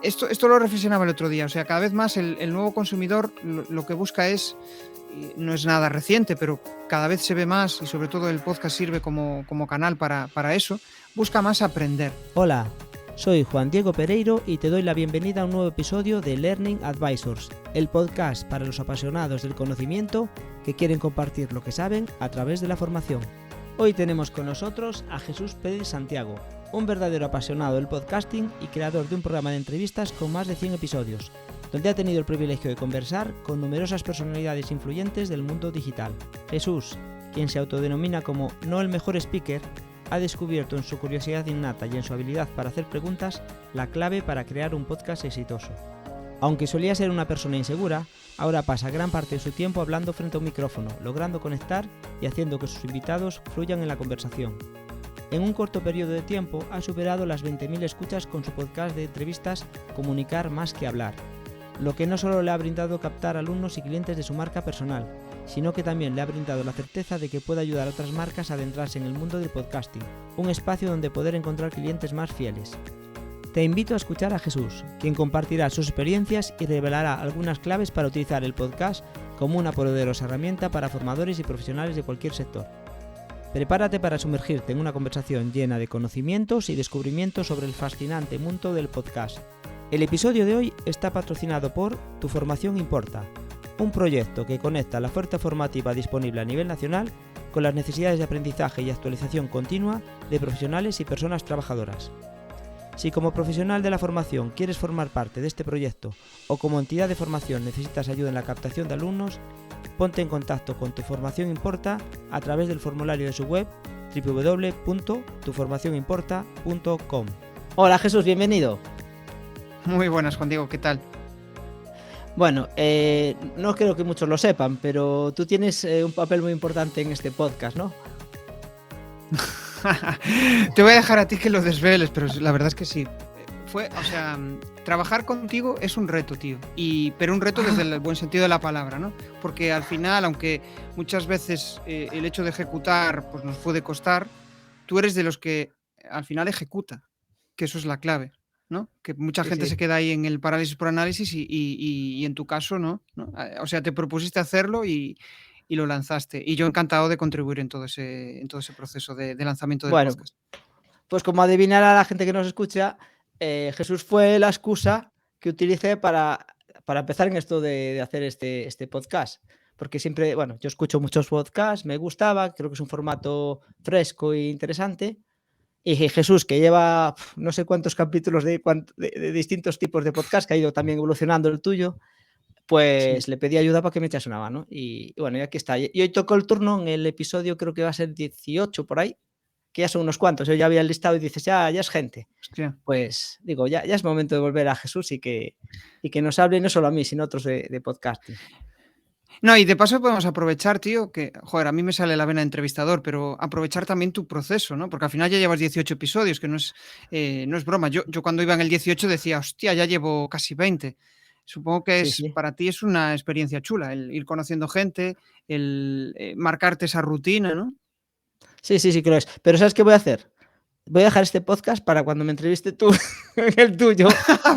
Esto lo reflexionaba el otro día, o sea, cada vez más el nuevo consumidor lo que busca es, y no es nada reciente, pero cada vez se ve más, y sobre todo el podcast sirve como canal para eso, busca más aprender. Hola, soy Juan Diego Pereiro y te doy la bienvenida a un nuevo episodio de Learning Advisors, el podcast para los apasionados del conocimiento que quieren compartir lo que saben a través de la formación. Hoy tenemos con nosotros a Jesús Pérez Santiago, un verdadero apasionado del podcasting y creador de un programa de entrevistas con más de 100 episodios, donde ha tenido el privilegio de conversar con numerosas personalidades influyentes del mundo digital. Jesús, quien se autodenomina como no el mejor speaker, ha descubierto en su curiosidad innata y en su habilidad para hacer preguntas la clave para crear un podcast exitoso. Aunque solía ser una persona insegura, ahora pasa gran parte de su tiempo hablando frente a un micrófono, logrando conectar y haciendo que sus invitados fluyan en la conversación. En un corto periodo de tiempo ha superado las 20.000 escuchas con su podcast de entrevistas Comunicar más que hablar, lo que no solo le ha brindado captar alumnos y clientes de su marca personal, sino que también le ha brindado la certeza de que puede ayudar a otras marcas a adentrarse en el mundo del podcasting, un espacio donde poder encontrar clientes más fieles. Te invito a escuchar a Jesús, quien compartirá sus experiencias y revelará algunas claves para utilizar el podcast como una poderosa herramienta para formadores y profesionales de cualquier sector. Prepárate para sumergirte en una conversación llena de conocimientos y descubrimientos sobre el fascinante mundo del podcast. El episodio de hoy está patrocinado por Tu Formación Importa, un proyecto que conecta la oferta formativa disponible a nivel nacional con las necesidades de aprendizaje y actualización continua de profesionales y personas trabajadoras. Si como profesional de la formación quieres formar parte de este proyecto o como entidad de formación necesitas ayuda en la captación de alumnos, ponte en contacto con Tu Formación Importa a través del formulario de su web www.tuformacionimporta.com. Hola Jesús, bienvenido. Muy buenas, Juan Diego, ¿qué tal? Bueno, no creo que muchos lo sepan, pero tú tienes un papel muy importante en este podcast, ¿no? Te voy a dejar a ti que lo desveles, pero la verdad es que sí. Trabajar contigo es un reto, tío. Pero un reto desde el buen sentido de la palabra, ¿no? Porque al final, aunque muchas veces el hecho de ejecutar pues, nos puede costar, tú eres de los que al final ejecuta, que eso es la clave, ¿no? Que mucha gente se queda ahí en el parálisis por análisis y en tu caso, ¿no? O sea, te propusiste hacerlo y lo lanzaste. Y yo encantado de contribuir en todo ese proceso de lanzamiento del podcast. Pues como adivinará la gente que nos escucha, Jesús fue la excusa que utilicé para empezar en esto de hacer este podcast. Porque siempre, bueno, yo escucho muchos podcasts, me gustaba, creo que es un formato fresco e interesante. Y Jesús, que lleva no sé cuántos capítulos de distintos tipos de podcast, que ha ido también evolucionando el tuyo, pues Sí. le pedí ayuda para que me echase una mano. Y bueno, y aquí está. Y hoy tocó el turno en el episodio, creo que va a ser 18 por ahí, que ya son unos cuantos. Yo ya había listado y dices, ya es gente. Hostia. Pues digo, ya es momento de volver a Jesús y que nos hable no solo a mí, sino a otros de podcasting. No, y de paso podemos aprovechar, tío, que, joder, a mí me sale la vena de entrevistador, pero aprovechar también tu proceso, ¿no? Porque al final ya llevas 18 episodios, que no es broma. Yo cuando iba en el 18 decía, hostia, ya llevo casi 20. Supongo que Sí. para ti es una experiencia chula, el ir conociendo gente, el marcarte esa rutina, ¿no? Sí, que lo es. Pero ¿sabes qué voy a hacer? Voy a dejar este podcast para cuando me entreviste tú en el tuyo.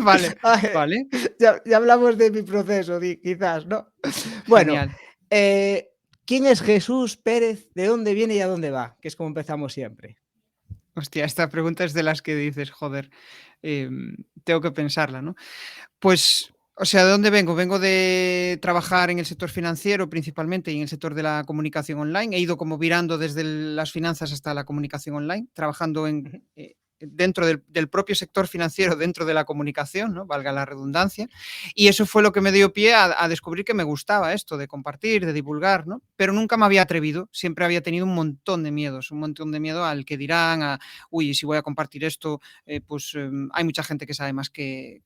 Vale, vale. Ya hablamos de mi proceso, quizás, ¿no? Bueno, Genial. ¿quién es Jesús Pérez? ¿De dónde viene y a dónde va? Que es como empezamos siempre. Hostia, esta pregunta es de las que dices, joder, tengo que pensarla, ¿no? Pues, o sea, ¿de dónde vengo? Vengo de trabajar en el sector financiero principalmente y en el sector de la comunicación online. He ido como virando desde las finanzas hasta la comunicación online, trabajando Ujú. dentro del propio sector financiero, dentro de la comunicación, ¿no? Valga la redundancia. Y eso fue lo que me dio pie a descubrir que me gustaba esto de compartir, de divulgar, ¿no? Pero nunca me había atrevido, siempre había tenido un montón de miedos, un montón de miedo al que dirán, uy, si voy a compartir esto, hay mucha gente que sabe más que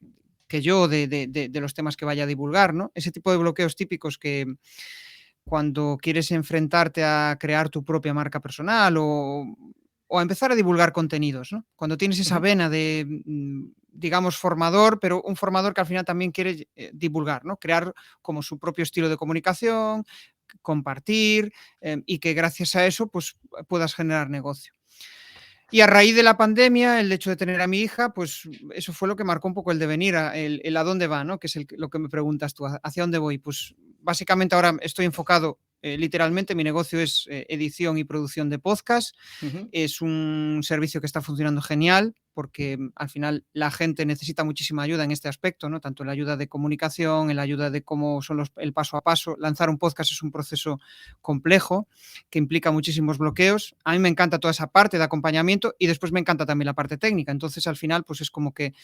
yo de los temas que vaya a divulgar, ¿no? Ese tipo de bloqueos típicos que cuando quieres enfrentarte a crear tu propia marca personal o a empezar a divulgar contenidos, ¿no? Cuando tienes esa Ujú. vena de, digamos, formador, pero un formador que al final también quiere divulgar, ¿no? Crear como su propio estilo de comunicación, compartir y que gracias a eso pues puedas generar negocio. Y a raíz de la pandemia, el hecho de tener a mi hija, pues eso fue lo que marcó un poco el devenir, el a dónde va, ¿no? Que es lo que me preguntas tú, ¿hacia dónde voy? Pues básicamente ahora estoy enfocado, literalmente, mi negocio es edición y producción de podcast. Es un servicio que está funcionando genial porque al final la gente necesita muchísima ayuda en este aspecto, ¿no? Tanto la ayuda de comunicación, la ayuda de cómo son el paso a paso. Lanzar un podcast es un proceso complejo que implica muchísimos bloqueos. A mí me encanta toda esa parte de acompañamiento y después me encanta también la parte técnica. Entonces, al final, pues es como que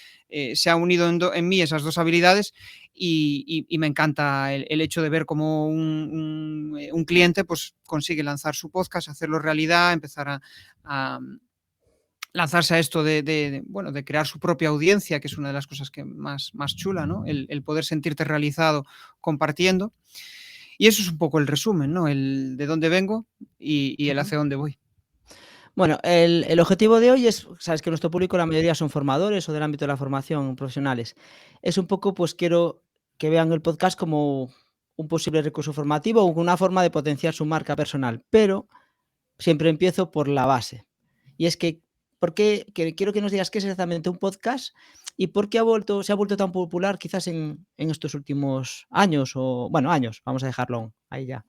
se ha unido en mí esas dos habilidades y me encanta el hecho de ver cómo un cliente pues consigue lanzar su podcast, hacerlo realidad, empezar a lanzarse a esto bueno, de crear su propia audiencia, que es una de las cosas que más chula, ¿no? El poder sentirte realizado compartiendo. Y eso es un poco el resumen, ¿no? El de dónde vengo y el hacia dónde voy. Bueno, el objetivo de hoy es, sabes que nuestro público la mayoría son formadores o del ámbito de la formación profesionales. Es un poco, pues quiero que vean el podcast como un posible recurso formativo o una forma de potenciar su marca personal, pero siempre empiezo por la base. Y es que, quiero que nos digas qué es exactamente un podcast y por qué se ha vuelto tan popular quizás en estos últimos años o, bueno, años, vamos a dejarlo ahí ya.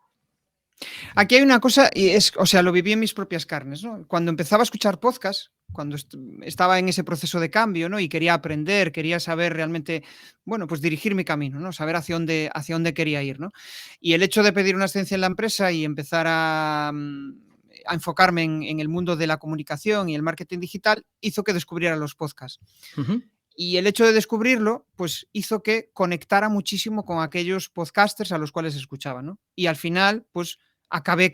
Aquí hay una cosa, y o sea, lo viví en mis propias carnes, ¿no? Cuando empezaba a escuchar podcast, cuando estaba en ese proceso de cambio, ¿no? Y quería aprender, quería saber realmente, bueno, pues dirigir mi camino, ¿no? Saber hacia dónde quería ir, ¿no? Y el hecho de pedir una excedencia en la empresa y empezar a enfocarme en el mundo de la comunicación y el marketing digital hizo que descubriera los podcasts. Ujú. Y el hecho de descubrirlo, pues hizo que conectara muchísimo con aquellos podcasters a los cuales escuchaba, ¿no? Y al final, pues acabé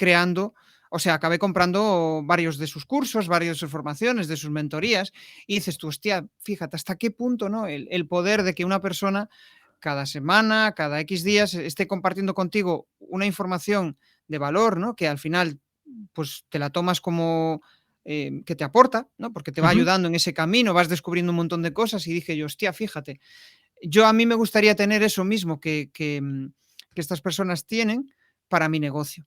acabé comprando varios de sus cursos, varias de sus formaciones, de sus mentorías, y dices tú, hostia, fíjate hasta qué punto, ¿no? El poder de que una persona cada semana, cada X días, esté compartiendo contigo una información de valor, ¿no? Que al final, pues te la tomas como que te aporta, ¿no? Porque te va Ujú. ayudando en ese camino, vas descubriendo un montón de cosas y dije yo, hostia, fíjate, a mí me gustaría tener eso mismo que estas personas tienen para mi negocio.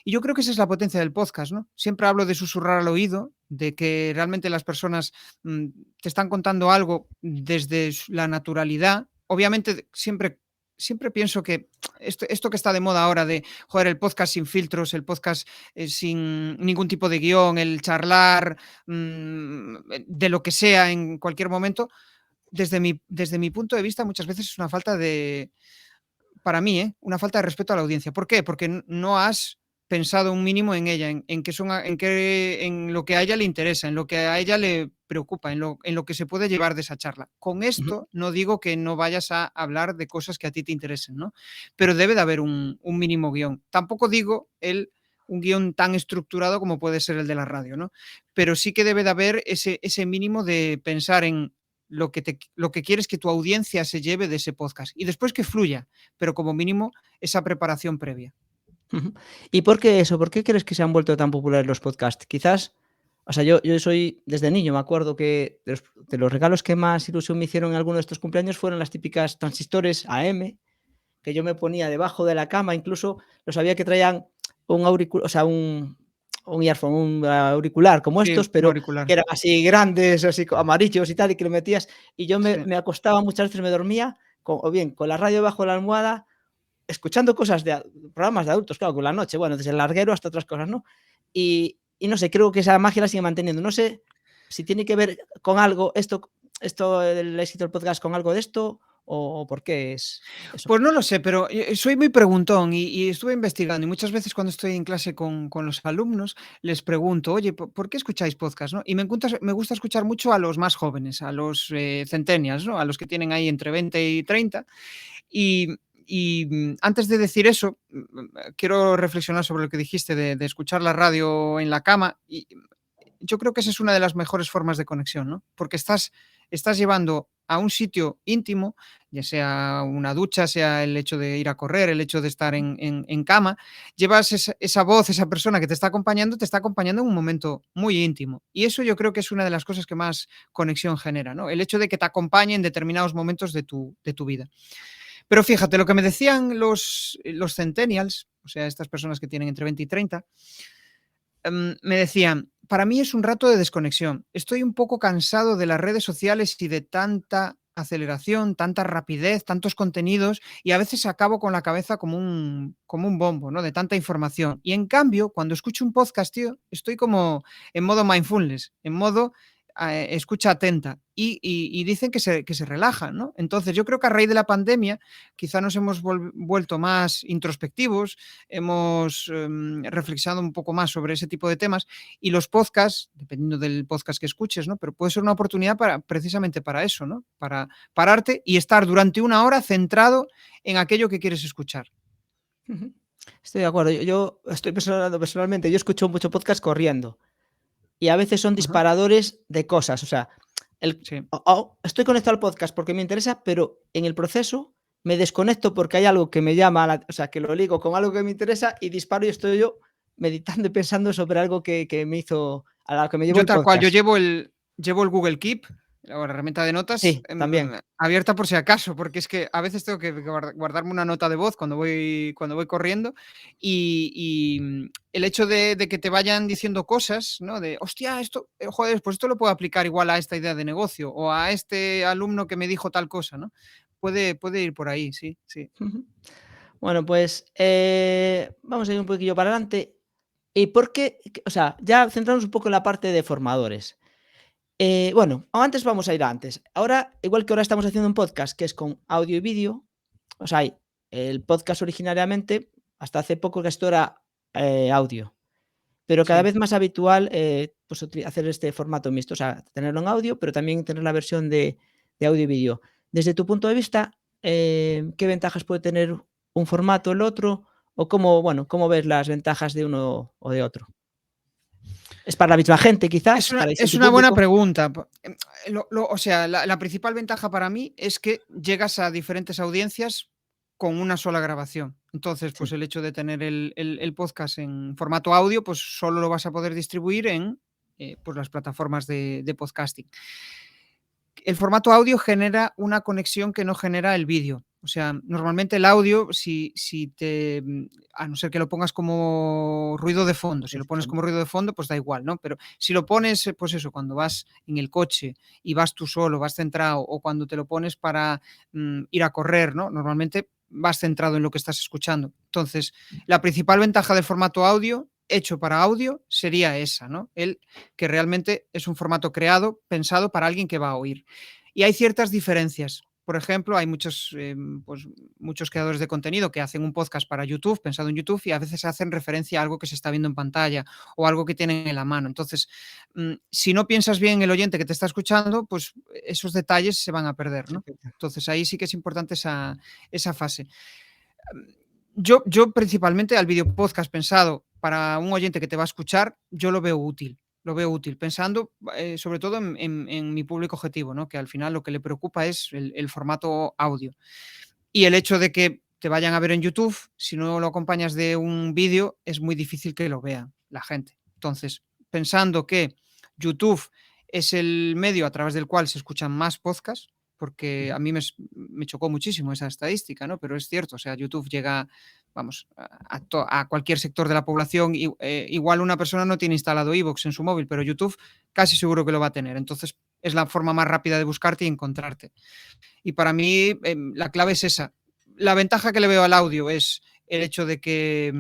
Y yo creo que esa es la potencia del podcast, ¿no? Siempre hablo de susurrar al oído, de que realmente las personas mm, te están contando algo desde la naturalidad. Obviamente, siempre pienso que esto que está de moda ahora de, joder, el podcast sin filtros, el podcast sin ningún tipo de guión, el charlar de lo que sea en cualquier momento, desde mi punto de vista, muchas veces es una falta para mí, una falta de respeto a la audiencia. ¿Por qué? Porque no has pensado un mínimo en ella, en lo que a ella le interesa, en lo que a ella le preocupa, en lo que se puede llevar de esa charla. Con Ujú. esto no digo que no vayas a hablar de cosas que a ti te interesen, ¿no? Pero debe de haber un mínimo guión. Tampoco digo un guión tan estructurado como puede ser el de la radio, ¿no? Pero sí que debe de haber ese mínimo de pensar en lo que quieres que tu audiencia se lleve de ese podcast y después que fluya, pero como mínimo esa preparación previa. Ujú. ¿Y por qué eso? ¿Por qué crees que se han vuelto tan populares los podcasts? Quizás, o sea, yo soy desde niño, me acuerdo que de los regalos que más ilusión me hicieron en alguno de estos cumpleaños fueron las típicas transistores AM, que yo me ponía debajo de la cama, incluso lo sabía que traían o sea, un earphone, un auricular como Sí, estos, un pero auricular. que eran así grandes, así amarillos y tal, y que lo metías, y yo me Sí. me acostaba muchas veces, me dormía o bien con la radio debajo de la almohada escuchando cosas programas de adultos, claro, con la noche, bueno, desde el larguero hasta otras cosas, ¿no? Y no sé, creo que esa magia la sigue manteniendo. No sé si tiene que ver con algo esto el éxito del podcast con algo de esto o por qué es eso. Pues no lo sé, pero soy muy preguntón y estuve investigando y muchas veces cuando estoy en clase con los alumnos les pregunto, oye, ¿por qué escucháis podcast? ¿No? Y me gusta escuchar mucho a los más jóvenes, a los centennials, ¿no? A los que tienen ahí entre 20 y 30. Y, antes de decir eso, quiero reflexionar sobre lo que dijiste de escuchar la radio en la cama. Y yo creo que esa es una de las mejores formas de conexión, ¿no? Porque estás llevando a un sitio íntimo, ya sea una ducha, sea el hecho de ir a correr, el hecho de estar en cama, llevas esa voz, esa persona que te está acompañando en un momento muy íntimo. Y eso yo creo que es una de las cosas que más conexión genera, ¿no? El hecho de que te acompañe en determinados momentos de tu vida. Pero fíjate, lo que me decían los centennials, o sea, estas personas que tienen entre 20 y 30, me decían, para mí es un rato de desconexión. Estoy un poco cansado de las redes sociales y de tanta aceleración, tanta rapidez, tantos contenidos, y a veces acabo con la cabeza como un bombo, ¿no? De tanta información. Y en cambio, cuando escucho un podcast, tío, estoy como en modo mindfulness, en modo escucha atenta. Y dicen que se relajan, ¿no? Entonces, yo creo que a raíz de la pandemia, quizá nos hemos vuelto más introspectivos, hemos reflexionado un poco más sobre ese tipo de temas, y los podcasts, dependiendo del podcast que escuches, ¿no? Pero puede ser una oportunidad precisamente para eso, ¿no? Para pararte y estar durante una hora centrado en aquello que quieres escuchar. Estoy de acuerdo. Yo estoy pensando personalmente, yo escucho mucho podcast corriendo y a veces son Ajá, disparadores de cosas. O sea, sí. estoy conectado al podcast porque me interesa, pero en el proceso me desconecto porque hay algo que me llama, o sea, que lo ligo con algo que me interesa y disparo y estoy yo meditando y pensando sobre algo que me hizo, a lo que me llevó Yo el tal cual, yo podcast. llevo el Google Keep, la herramienta de notas, Sí, también. abierta por si acaso, porque es que a veces tengo que guardarme una nota de voz cuando voy corriendo, y el hecho de que te vayan diciendo cosas, ¿no? De, hostia, esto, joder, pues esto lo puedo aplicar igual a esta idea de negocio o a este alumno que me dijo tal cosa, ¿no? Puede ir por ahí, sí, sí. Ujú. Bueno, pues vamos a ir un poquillo para adelante. ¿Y por qué? O sea, ya centramos un poco en la parte de formadores. Bueno, antes vamos a ir a antes. Ahora, igual que ahora estamos haciendo un podcast que es con audio y vídeo, o sea, el podcast originariamente, hasta hace poco que esto era audio, pero cada Sí. vez más habitual pues hacer este formato mixto, o sea, tenerlo en audio, pero también tener la versión de audio y vídeo. Desde tu punto de vista, ¿qué ventajas puede tener un formato, el otro? ¿O cómo, bueno, cómo ves las ventajas de uno o de otro? ¿Es para la misma gente, quizás? ¿Para Es distinto una buena público? pregunta. O sea, la principal ventaja para mí es que llegas a diferentes audiencias con una sola grabación. Entonces, pues Sí. el hecho de tener el podcast en formato audio, pues solo lo vas a poder distribuir en pues las plataformas de podcasting. El formato audio genera una conexión que no genera el vídeo. O sea, normalmente el audio, a no ser que lo pongas como ruido de fondo, si lo pones como ruido de fondo, pues da igual, ¿no? Pero si lo pones, pues eso, cuando vas en el coche y vas tú solo, vas centrado, o cuando te lo pones para ir a correr, ¿no? Normalmente vas centrado en lo que estás escuchando. Entonces, la principal ventaja del formato audio hecho para audio sería esa, ¿no? El que realmente es un formato creado, pensado para alguien que va a oír. Y hay ciertas diferencias. Por ejemplo, hay muchos creadores de contenido que hacen un podcast para YouTube, pensado en YouTube, y a veces hacen referencia a algo que se está viendo en pantalla o algo que tienen en la mano. Entonces, si no piensas bien en el oyente que te está escuchando, pues esos detalles se van a perder, ¿no? Entonces, ahí sí que es importante esa fase. Yo principalmente al video podcast pensado para un oyente que te va a escuchar, yo lo veo útil. Lo veo útil, pensando sobre todo en mi público objetivo, ¿no? Que al final lo que le preocupa es el formato audio. Y el hecho de que te vayan a ver en YouTube, si no lo acompañas de un vídeo, es muy difícil que lo vea la gente. Entonces, pensando que YouTube es el medio a través del cual se escuchan más podcasts, porque Ujú. a mí me chocó muchísimo esa estadística, ¿no? Pero es cierto, o sea, YouTube llega, vamos, a cualquier sector de la población. Igual una persona no tiene instalado iVoox en su móvil, pero YouTube casi seguro que lo va a tener. Entonces, es la forma más rápida de buscarte y encontrarte. Y para mí la clave es esa. La ventaja que le veo al audio es el hecho de que,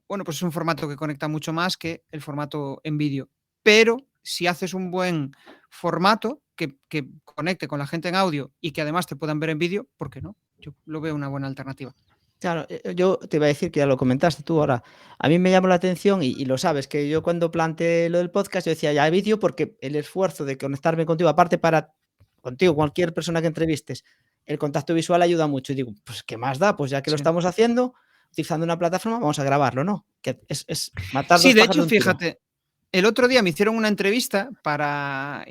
bueno, pues es un formato que conecta mucho más que el formato en vídeo. Pero si haces un buen formato que conecte con la gente en audio y que además te puedan ver en vídeo, ¿por qué no? Yo lo veo una buena alternativa. Claro, yo te iba a decir que ya lo comentaste tú ahora. A mí me llamó la atención y lo sabes, que yo cuando planteé lo del podcast, yo decía ya vídeo porque el esfuerzo de conectarme contigo, aparte para contigo, cualquier persona que entrevistes, el contacto visual ayuda mucho. Y digo, pues ¿qué más da? Pues ya que lo Sí. estamos haciendo, utilizando una plataforma, vamos a grabarlo, ¿no? Que es matar Sí, dos de pájaros hecho, de un tiro. fíjate, el otro día me hicieron una entrevista para,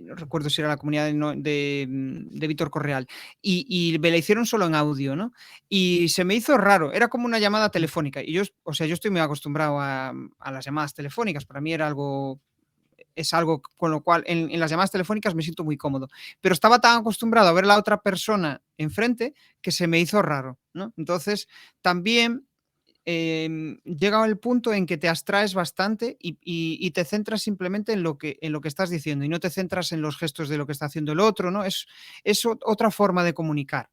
no recuerdo si era la comunidad de Víctor Correal, y me la hicieron solo en audio, ¿no? Y se me hizo raro, era como una llamada telefónica. Y yo, o sea, yo estoy muy acostumbrado a las llamadas telefónicas, para mí es algo con lo cual en las llamadas telefónicas me siento muy cómodo. Pero estaba tan acostumbrado a ver a la otra persona enfrente que se me hizo raro, ¿no? Entonces, también llega el punto en que te abstraes bastante y te centras simplemente en lo que estás diciendo y no te centras en los gestos de lo que está haciendo el otro, ¿no? Es otra forma de comunicar.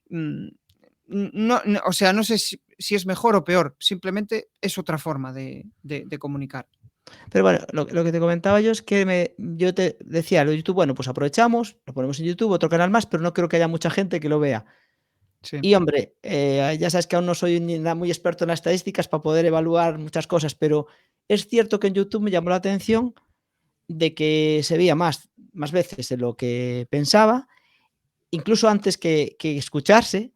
No, o sea, no sé si es mejor o peor, simplemente es otra forma de comunicar. Pero bueno, lo que te comentaba yo es que yo te decía, lo de YouTube, bueno, pues aprovechamos, lo ponemos en YouTube, otro canal más, pero no creo que haya mucha gente que lo vea. Sí. Y hombre, ya sabes que aún no soy ni nada muy experto en las estadísticas para poder evaluar muchas cosas, pero es cierto que en YouTube me llamó la atención de que se veía más veces de lo que pensaba, incluso antes que escucharse.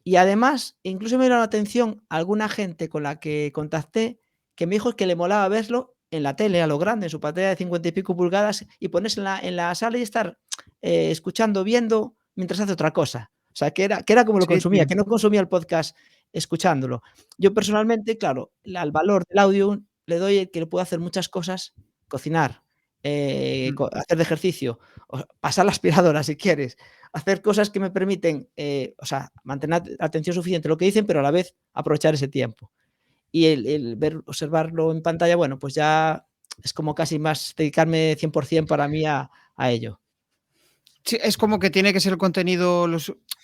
Y además, incluso me llamó la atención alguna gente con la que contacté que me dijo que le molaba verlo en la tele, a lo grande, en su pantalla de 50 y pico pulgadas, y ponerse en la sala y estar escuchando, viendo, mientras hace otra cosa. O sea, que era como lo Sí, consumía, tío. que no consumía el podcast escuchándolo. Yo personalmente, claro, al valor del audio le doy el que le puedo hacer muchas cosas, cocinar, hacer de ejercicio, o pasar la aspiradora si quieres, hacer cosas que me permiten, o sea, mantener atención suficiente a lo que dicen, pero a la vez aprovechar ese tiempo. Y el observarlo en pantalla, bueno, pues ya es como casi más dedicarme 100% para mí a ello. Sí, es como que tiene que ser el contenido,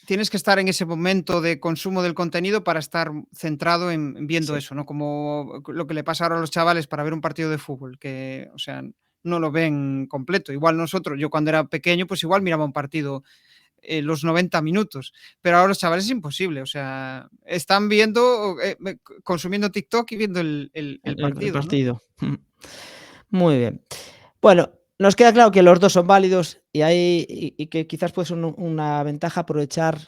tienes que estar en ese momento de consumo del contenido para estar centrado en viendo Sí. eso, ¿no? Como lo que le pasa ahora a los chavales para ver un partido de fútbol, que, o sea, no lo ven completo. Igual nosotros, yo cuando era pequeño, pues igual miraba un partido los 90 minutos, pero ahora los chavales es imposible, o sea, están viendo, consumiendo TikTok y viendo el El partido, ¿no? partido. Muy bien. Bueno, nos queda claro que los 2 son válidos y que quizás puede ser una ventaja aprovechar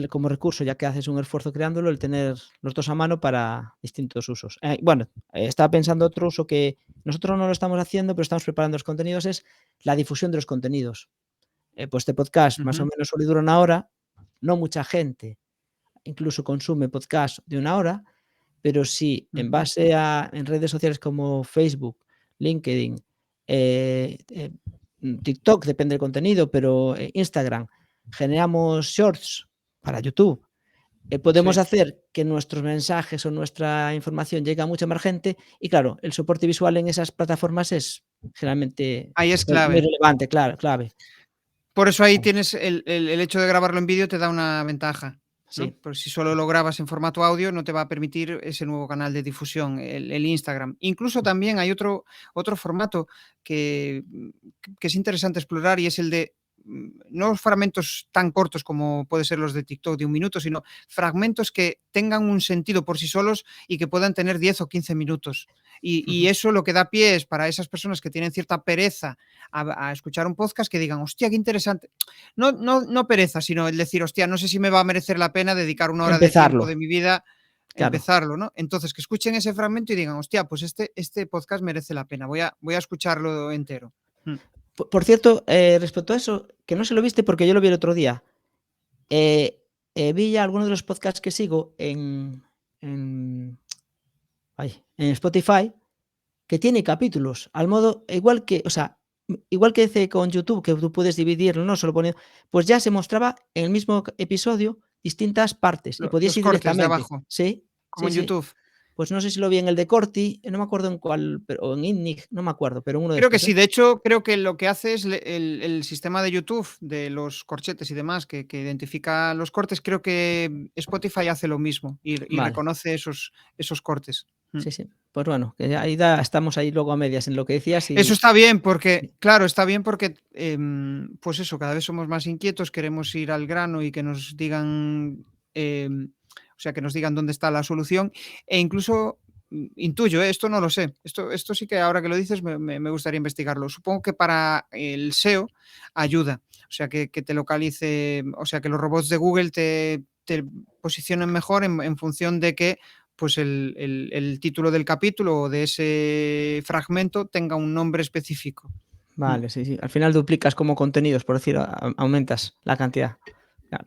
como recurso, ya que haces un esfuerzo creándolo, el tener los 2 a mano para distintos usos. Bueno, estaba pensando otro uso que nosotros no lo estamos haciendo, pero estamos preparando los contenidos, es la difusión de los contenidos. Pues este podcast más o Ujú, menos solo dura 1 hora, no mucha gente incluso consume podcast de 1 hora, pero si en ujú. base a en redes sociales como Facebook, LinkedIn, TikTok, depende del contenido, pero Instagram, generamos shorts para YouTube, podemos Sí, hacer que nuestros mensajes o nuestra información llegue a mucha más gente y claro, el soporte visual en esas plataformas es generalmente ahí es muy clave. relevante, claro, clave. Por eso ahí tienes el hecho de grabarlo en vídeo te da una ventaja, ¿no? Sí. Porque si solo lo grabas en formato audio, no te va a permitir ese nuevo canal de difusión, el Instagram. Incluso también hay otro formato que, que es interesante explorar y es el de no fragmentos tan cortos como puede ser los de TikTok de 1 minuto, sino fragmentos que tengan un sentido por sí solos y que puedan tener 10 o 15 minutos. Y Ujú. eso lo que da pie es para esas personas que tienen cierta pereza a escuchar un podcast que digan, hostia, qué interesante. No pereza, sino el decir, hostia, no sé si me va a merecer la pena dedicar 1 hora de tiempo Empezarlo, de mi vida a claro. empezarlo, ¿no? Entonces, que escuchen ese fragmento y digan, hostia, pues este podcast merece la pena, voy a escucharlo entero. Mm. Por cierto, respecto a eso, que no se lo viste porque yo lo vi el otro día. Eh, Vi ya algunos de los podcasts que sigo en, en Spotify que tiene capítulos, al modo, igual que, o sea, igual que hace con YouTube, que tú puedes dividirlo, no solo poniendo, pues ya se mostraba en el mismo episodio distintas partes y podías Los ir cortes de directamente. abajo, Sí, como sí, en sí. YouTube. Pues no sé si lo vi en el de Corti, no me acuerdo en cuál, pero, o en Innig, no me acuerdo, pero en uno de Creo que estos, sí, de hecho, creo que lo que hace es el sistema de YouTube, de los corchetes y demás, que identifica los cortes, creo que Spotify hace lo mismo y Vale. reconoce esos cortes. Sí, sí. Pues bueno, que ahí estamos ahí luego a medias en lo que decías Eso y está bien porque, sí. claro, está bien porque, pues eso, cada vez somos más inquietos, queremos ir al grano y que nos digan, o sea, que nos digan dónde está la solución e incluso intuyo, esto no lo sé, esto sí que ahora que lo dices me gustaría investigarlo. Supongo que para el SEO ayuda, o sea, que te localice, o sea, que los robots de Google te posicionen mejor en función de que pues el título del capítulo o de ese fragmento tenga un nombre específico. Mm. Vale, sí, sí. Al final duplicas como contenidos, por decir, aumentas la cantidad. Claro.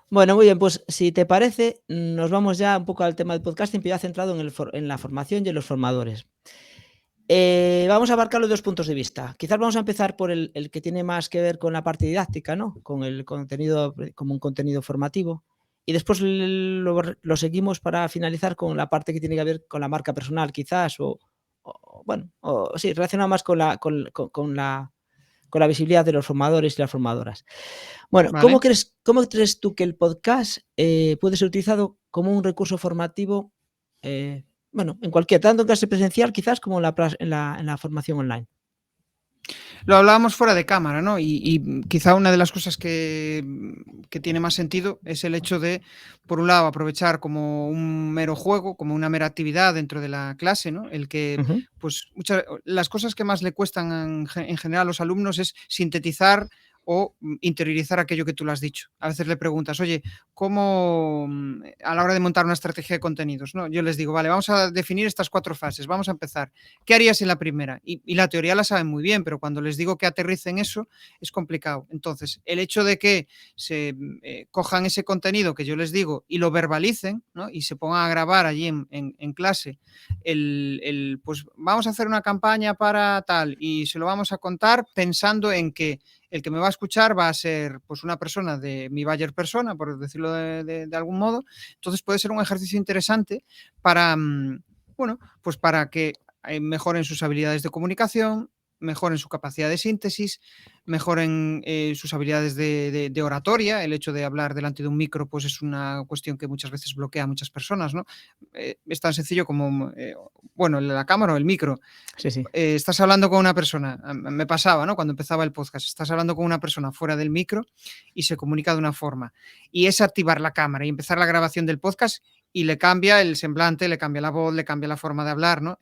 Bueno, muy bien, pues si te parece, nos vamos ya un poco al tema del podcasting, pero ya centrado en la formación y en los formadores. Vamos a abarcarlo de 2 puntos de vista. Quizás vamos a empezar por el que tiene más que ver con la parte didáctica, ¿no? Con el contenido, como un contenido formativo. y después lo seguimos para finalizar con la parte que tiene que ver con la marca personal, quizás, o sí, relacionado más con la visibilidad de los formadores y las formadoras. Bueno, ¿vale? cómo crees tú que el podcast puede ser utilizado como un recurso formativo, en cualquier, tanto en clase presencial quizás como en la formación online? Lo hablábamos fuera de cámara, ¿no? Y quizá una de las cosas que tiene más sentido es el hecho de, por un lado, aprovechar como un mero juego, como una mera actividad dentro de la clase, ¿no? El que, Ujú. pues, las cosas que más le cuestan en general a los alumnos es sintetizar o interiorizar aquello que tú le has dicho. A veces le preguntas, oye, ¿cómo a la hora de montar una estrategia de contenidos? ¿No? Yo les digo, vale, vamos a definir estas 4 fases, vamos a empezar. ¿Qué harías en la primera? Y la teoría la saben muy bien, pero cuando les digo que aterricen eso es complicado. Entonces, el hecho de que se cojan ese contenido que yo les digo y lo verbalicen, ¿no? Y se pongan a grabar allí en clase, pues vamos a hacer una campaña para tal y se lo vamos a contar pensando en que el que me va a escuchar va a ser pues una persona de mi buyer persona, por decirlo de algún modo. Entonces puede ser un ejercicio interesante para, bueno, pues para que mejoren sus habilidades de comunicación, mejoren su capacidad de síntesis, mejoren sus habilidades de oratoria. El hecho de hablar delante de un micro pues es una cuestión que muchas veces bloquea a muchas personas, ¿no? Es tan sencillo como, bueno, la cámara o el micro. Sí, sí. Estás hablando con una persona, me pasaba, ¿no? Cuando empezaba el podcast, estás hablando con una persona fuera del micro y se comunica de una forma. Y es activar la cámara y empezar la grabación del podcast y le cambia el semblante, le cambia la voz, le cambia la forma de hablar, ¿no?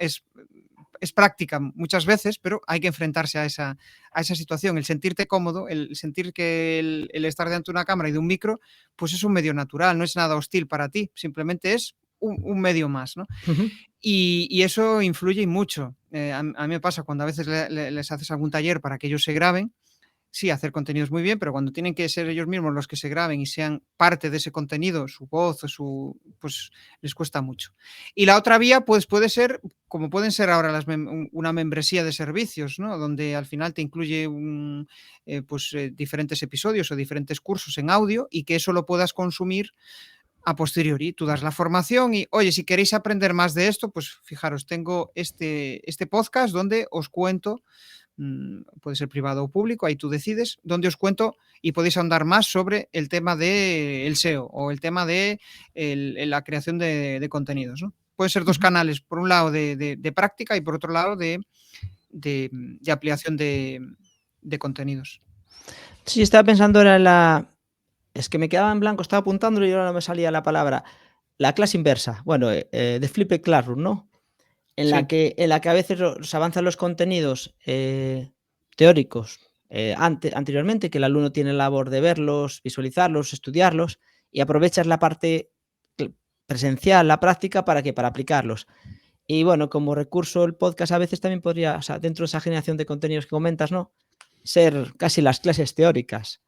Es práctica muchas veces, pero hay que enfrentarse a esa situación. El sentirte cómodo, el sentir que el estar delante de una cámara y de un micro, pues es un medio natural, no es nada hostil para ti, simplemente es un medio más, ¿no? Ujú. Y eso influye mucho. A mí me pasa cuando a veces les haces algún taller para que ellos se graben. Sí, hacer contenidos muy bien, pero cuando tienen que ser ellos mismos los que se graben y sean parte de ese contenido, su voz o pues les cuesta mucho. Y la otra vía, pues puede ser, como pueden ser ahora una membresía de servicios, ¿no? Donde al final te incluye diferentes episodios o diferentes cursos en audio y que eso lo puedas consumir a posteriori. Tú das la formación y, oye, si queréis aprender más de esto, pues fijaros, tengo este podcast donde os cuento, puede ser privado o público, ahí tú decides, donde os cuento y podéis ahondar más sobre el tema del SEO o el tema de la creación de contenidos, ¿no? Pueden ser dos Ujú. canales, por un lado de práctica y por otro lado de ampliación de contenidos. Sí, estaba pensando ahora en la. Es que me quedaba en blanco, estaba apuntándolo y ahora no me salía la palabra. La clase inversa, bueno, de Flipped Classroom, ¿no? Sí. En la que a veces se avanzan los contenidos teóricos anteriormente, que el alumno tiene la labor de verlos, visualizarlos, estudiarlos, y aprovechas la parte presencial, la práctica, ¿para qué? Para aplicarlos. Y bueno, como recurso el podcast a veces también podría, o sea, dentro de esa generación de contenidos que comentas, ¿no? Ser casi las clases teóricas.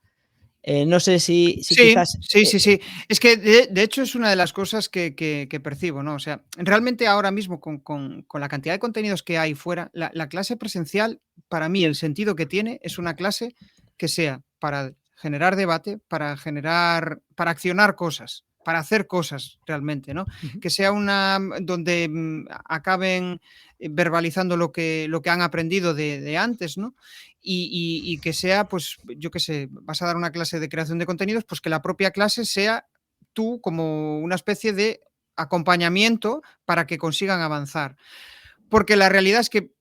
No sé si Sí, quizás. sí, sí, sí. Es que de hecho es una de las cosas que percibo, ¿no? O sea, realmente ahora mismo con la cantidad de contenidos que hay fuera, la clase presencial, para mí el sentido que tiene es una clase que sea para generar debate, para accionar cosas, para hacer cosas realmente, ¿no? Ujú. Que sea una donde acaben verbalizando lo que han aprendido de antes, ¿no? Y que sea, pues, yo qué sé, vas a dar una clase de creación de contenidos, pues que la propia clase sea tú como una especie de acompañamiento para que consigan avanzar. Porque la realidad es que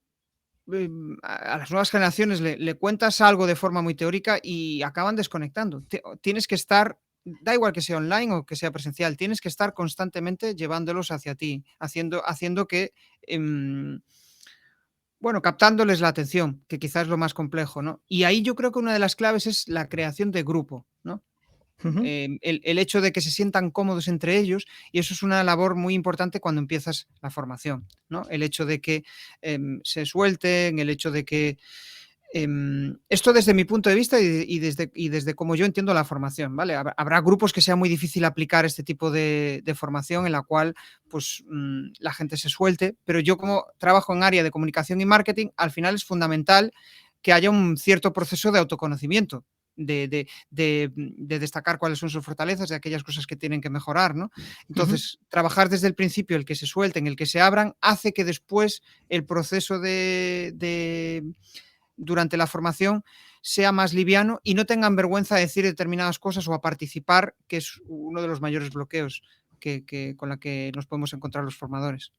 a las nuevas generaciones le cuentas algo de forma muy teórica y acaban desconectando. Tienes que estar, da igual que sea online o que sea presencial, tienes que estar constantemente llevándolos hacia ti, haciendo que bueno, captándoles la atención, que quizás es lo más complejo, ¿no? Y ahí yo creo que una de las claves es la creación de grupo, ¿no? Ujú. El hecho de que se sientan cómodos entre ellos, y eso es una labor muy importante cuando empiezas la formación, ¿no? El hecho de que se suelten, el hecho de que esto desde mi punto de vista y desde cómo yo entiendo la formación, ¿vale? Habrá grupos que sea muy difícil aplicar este tipo de formación en la cual pues la gente se suelte, pero yo como trabajo en área de comunicación y marketing, al final es fundamental que haya un cierto proceso de autoconocimiento. de destacar cuáles son sus fortalezas, de aquellas cosas que tienen que mejorar, ¿no? Entonces, trabajar desde el principio, el que se suelten, el que se abran, hace que después el proceso durante la formación sea más liviano y no tengan vergüenza de decir determinadas cosas o a participar, que es uno de los mayores bloqueos con la que nos podemos encontrar los formadores.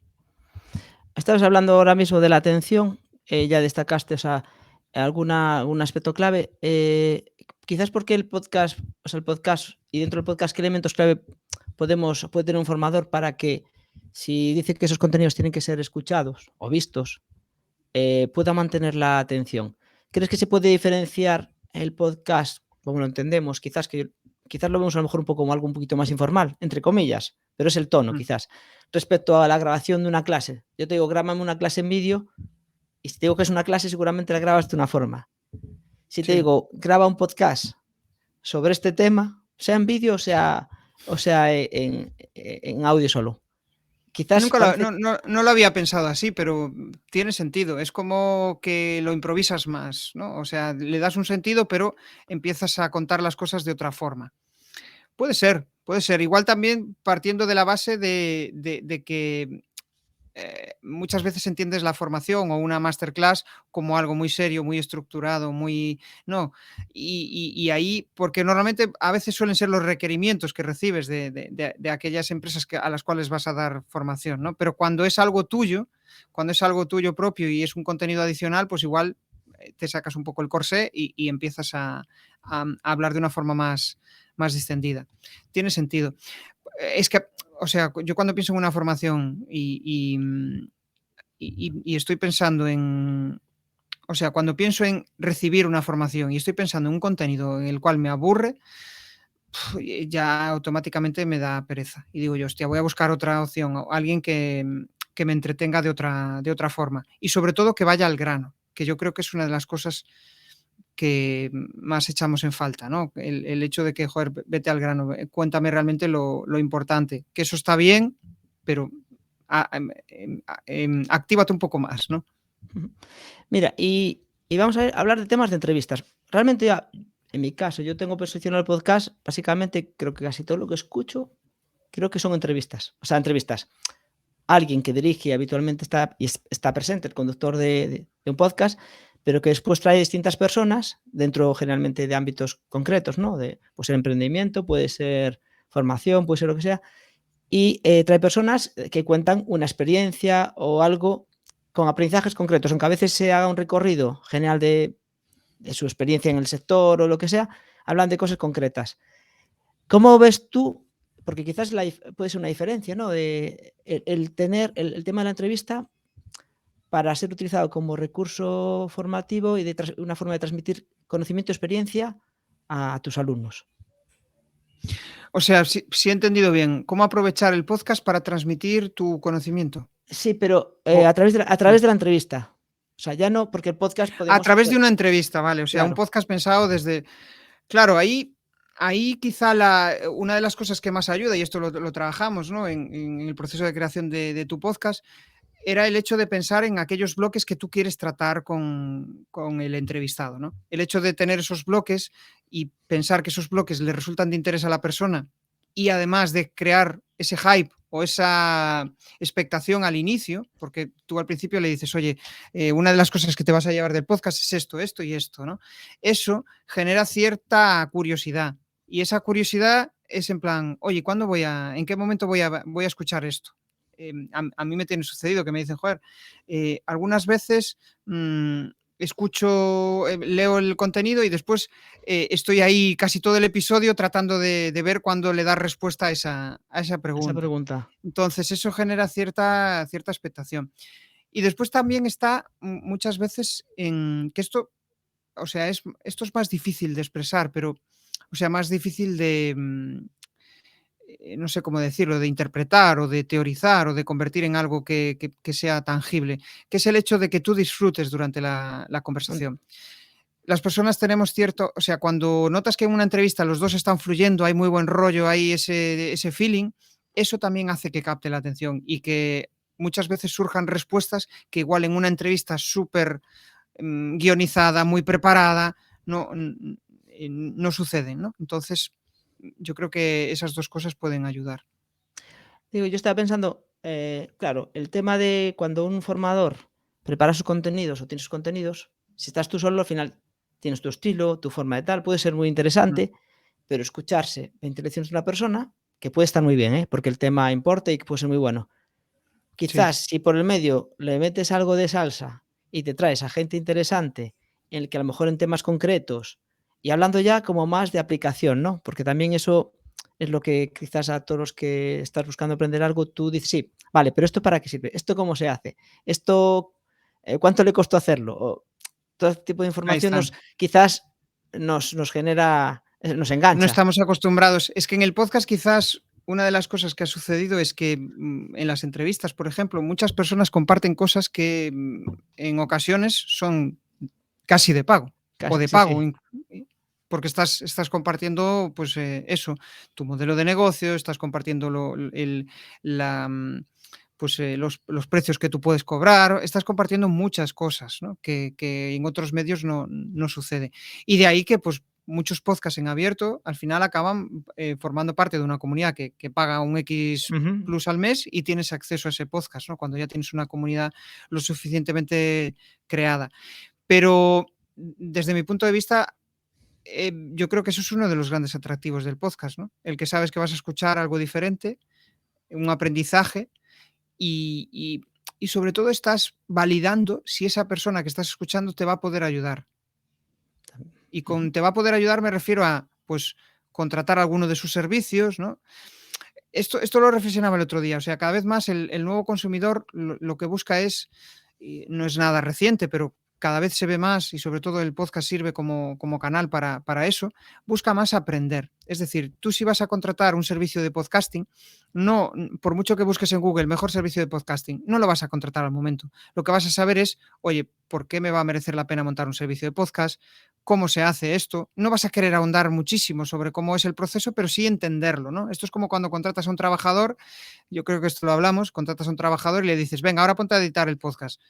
Estabas hablando ahora mismo de la atención, ya destacaste, o sea, algún aspecto clave. Quizás porque el podcast, o sea, el podcast y dentro del podcast, ¿qué elementos clave puede tener un formador para que, si dice que esos contenidos tienen que ser escuchados o vistos, pueda mantener la atención? ¿Crees que se puede diferenciar el podcast, como lo entendemos, quizás lo vemos a lo mejor un poco como algo un poquito más informal, entre comillas, pero es el tono, quizás, respecto a la grabación de una clase? Yo te digo, grábame una clase en vídeo, y si te digo que es una clase, seguramente la grabas de una forma. Si te digo, graba un podcast sobre este tema, sea en vídeo o sea en audio solo. Quizás no lo había pensado así, pero tiene sentido. Es como que lo improvisas más, ¿no? O sea, le das un sentido, pero empiezas a contar las cosas de otra forma. Puede ser. Igual también partiendo de la base de que muchas veces entiendes la formación o una masterclass como algo muy serio, muy estructurado, no, y ahí, porque normalmente a veces suelen ser los requerimientos que recibes de aquellas empresas a las cuales vas a dar formación, ¿no? Pero cuando es algo tuyo propio y es un contenido adicional, pues igual te sacas un poco el corsé y empiezas a hablar de una forma más distendida. Tiene sentido. Es que, o sea, yo cuando pienso en una formación y estoy pensando o sea, cuando pienso en recibir una formación y estoy pensando en un contenido en el cual me aburre, ya automáticamente me da pereza. Y digo yo, hostia, voy a buscar otra opción, o alguien que me entretenga de otra forma. Y sobre todo que vaya al grano, que yo creo que es una de las cosas que más echamos en falta, ¿no? El hecho de que, joder, vete al grano, cuéntame realmente lo importante, que eso está bien, pero actívate un poco más, ¿no? Mira, y vamos a hablar de temas de entrevistas. Realmente, en mi caso, yo tengo posicionado el podcast, básicamente creo que casi todo lo que escucho, creo que son entrevistas. O sea, entrevistas. Alguien que dirige habitualmente está presente, el conductor de un podcast, pero que después trae distintas personas dentro generalmente de ámbitos concretos, ¿no? Puede ser emprendimiento, puede ser formación, puede ser lo que sea, y trae personas que cuentan una experiencia o algo con aprendizajes concretos, aunque a veces se haga un recorrido general de su experiencia en el sector o lo que sea, hablan de cosas concretas. ¿Cómo ves tú? Porque quizás puede ser una diferencia, ¿no? El tener el tema de la entrevista para ser utilizado como recurso formativo y una forma de transmitir conocimiento y experiencia a tus alumnos. O sea, si he entendido bien, ¿cómo aprovechar el podcast para transmitir tu conocimiento? Sí, pero a través de la entrevista. O sea, ya no, porque el podcast podemos... A través de una entrevista, vale. O sea, un Claro. podcast pensado desde... Claro, ahí quizá una de las cosas que más ayuda, y esto lo trabajamos, ¿no? en el proceso de creación de tu podcast, era el hecho de pensar en aquellos bloques que tú quieres tratar con el entrevistado, ¿no? El hecho de tener esos bloques y pensar que esos bloques le resultan de interés a la persona y además de crear ese hype o esa expectación al inicio, porque tú al principio le dices, oye, una de las cosas que te vas a llevar del podcast es esto, esto y esto, ¿no? Eso genera cierta curiosidad y esa curiosidad es en plan, oye, ¿en qué momento voy a escuchar esto? A mí me tiene sucedido que me dicen, joder, algunas veces escucho, leo el contenido y después estoy ahí casi todo el episodio tratando de ver cuándo le da respuesta a esa pregunta. Esa pregunta. Entonces eso genera cierta expectación. Y después también está muchas veces en que esto, o sea, esto es más difícil de expresar, pero, o sea, más difícil de... no sé cómo decirlo, de interpretar o de teorizar o de convertir en algo que sea tangible, que es el hecho de que tú disfrutes durante la conversación. Las personas tenemos o sea, cuando notas que en una entrevista los dos están fluyendo, hay muy buen rollo, hay ese feeling, eso también hace que capte la atención y que muchas veces surjan respuestas que igual en una entrevista súper guionizada, muy preparada, no, no suceden, ¿no? Entonces, yo creo que esas dos cosas pueden ayudar. Digo, yo estaba pensando, claro, el tema de cuando un formador prepara sus contenidos o tiene sus contenidos, si estás tú solo, al final tienes tu estilo, tu forma de tal, puede ser muy Mm, interesante, pero escucharse 20 lecciones de una persona, que puede estar muy bien, porque el tema importa y que puede ser muy bueno. sí, Quizás si por el medio le metes algo de salsa y te traes a gente interesante, en el que a lo mejor en temas concretos, y hablando ya como más de aplicación, ¿no? Porque también eso es lo que quizás a todos los que estás buscando aprender algo, tú dices, sí, vale, pero ¿esto para qué sirve? ¿Esto cómo se hace? ¿Esto cuánto le costó hacerlo? O todo este tipo de ahí información está. nos quizás nos genera, nos No engancha. estamos acostumbrados. Es que en el podcast quizás una de las cosas que ha sucedido es que en las entrevistas, por ejemplo, muchas personas comparten cosas que en ocasiones son casi de pago o de Sí, pago, sí. porque estás compartiendo pues eso, tu modelo de negocio, estás compartiendo la, pues, los precios que tú puedes cobrar, estás compartiendo muchas cosas, ¿no? Que en otros medios no sucede. Y de ahí que pues muchos podcasts en abierto al final acaban formando parte de una comunidad que paga un X Ujú. plus al mes y tienes acceso a ese podcast, ¿no? Cuando ya tienes una comunidad lo suficientemente creada. Pero desde mi punto de vista, yo creo que eso es uno de los grandes atractivos del podcast, ¿no? El que sabes que vas a escuchar algo diferente, un aprendizaje y y sobre todo estás validando si esa persona que estás escuchando te va a poder ayudar. Y Ujú. con te va a poder ayudar me refiero a, pues, contratar alguno de sus servicios, ¿no? Esto lo reflexionaba el otro día, o sea, cada vez más el nuevo consumidor lo que busca es, y no es nada reciente, pero cada vez se ve más y sobre todo el podcast sirve como canal para eso, busca más aprender. Es decir, tú si vas a contratar un servicio de podcasting, no, por mucho que busques en Google mejor servicio de podcasting, no lo vas a contratar al momento. Lo que vas a saber es, oye, ¿por qué me va a merecer la pena montar un servicio de podcast? ¿Cómo se hace esto? No vas a querer ahondar muchísimo sobre cómo es el proceso, pero sí entenderlo, ¿no? Esto es como cuando contratas a un trabajador, yo creo que esto lo hablamos, contratas a un trabajador y le dices, venga, ahora ponte a editar el podcast.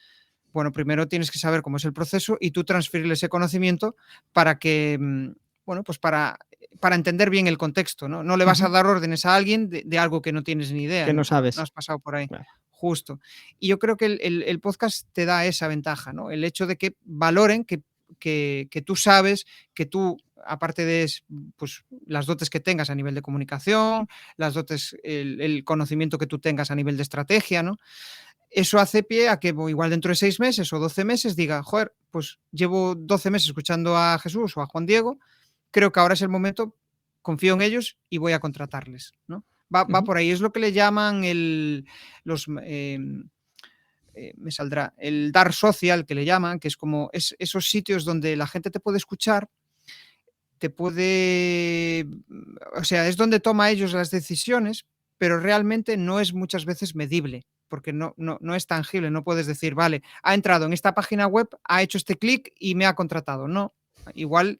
Bueno, primero tienes que saber cómo es el proceso y tú transferirle ese conocimiento para que, bueno, pues para entender bien el contexto, ¿no? No le vas a Ujú. dar órdenes a alguien de algo que no tienes ni idea, Que no no sabes. has pasado por ahí. Claro. Justo. Y yo creo que el podcast te da esa ventaja, ¿no? El hecho de que valoren que tú sabes, que tú, aparte de pues, las dotes que tengas a nivel de comunicación, las dotes, el conocimiento que tú tengas a nivel de estrategia, ¿no? Eso hace pie a que igual dentro de 6 meses o 12 meses diga, joder, pues llevo 12 meses escuchando a Jesús o a Juan Diego, creo que ahora es el momento, confío en ellos y voy a contratarles, ¿no? Va Ujú. por ahí, es lo que le llaman los, me saldrá, el dar social, que le llaman, que es como esos sitios donde la gente te puede escuchar, te puede, o sea, es donde toma ellos las decisiones, pero realmente no es muchas veces medible, porque no es tangible, no puedes decir, vale, ha entrado en esta página web, ha hecho este clic y me ha contratado. No, igual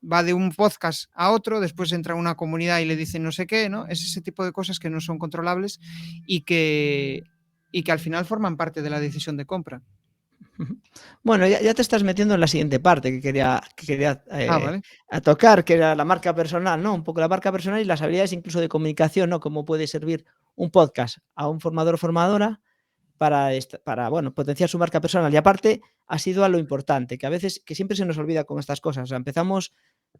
va de un podcast a otro, después entra a una comunidad y le dicen no sé qué, ¿no? Es ese tipo de cosas que no son controlables y que al final forman parte de la decisión de compra. Ujú. Bueno, ya te estás metiendo en la siguiente parte que quería Ah, vale. a tocar, que era la marca personal, ¿no? Un poco la marca personal y las habilidades incluso de comunicación, ¿no? Cómo puede servir un podcast a un formador o formadora para, bueno, potenciar su marca personal. Y aparte, ha sido a lo importante, que a veces, que siempre se nos olvida con estas cosas. O sea, empezamos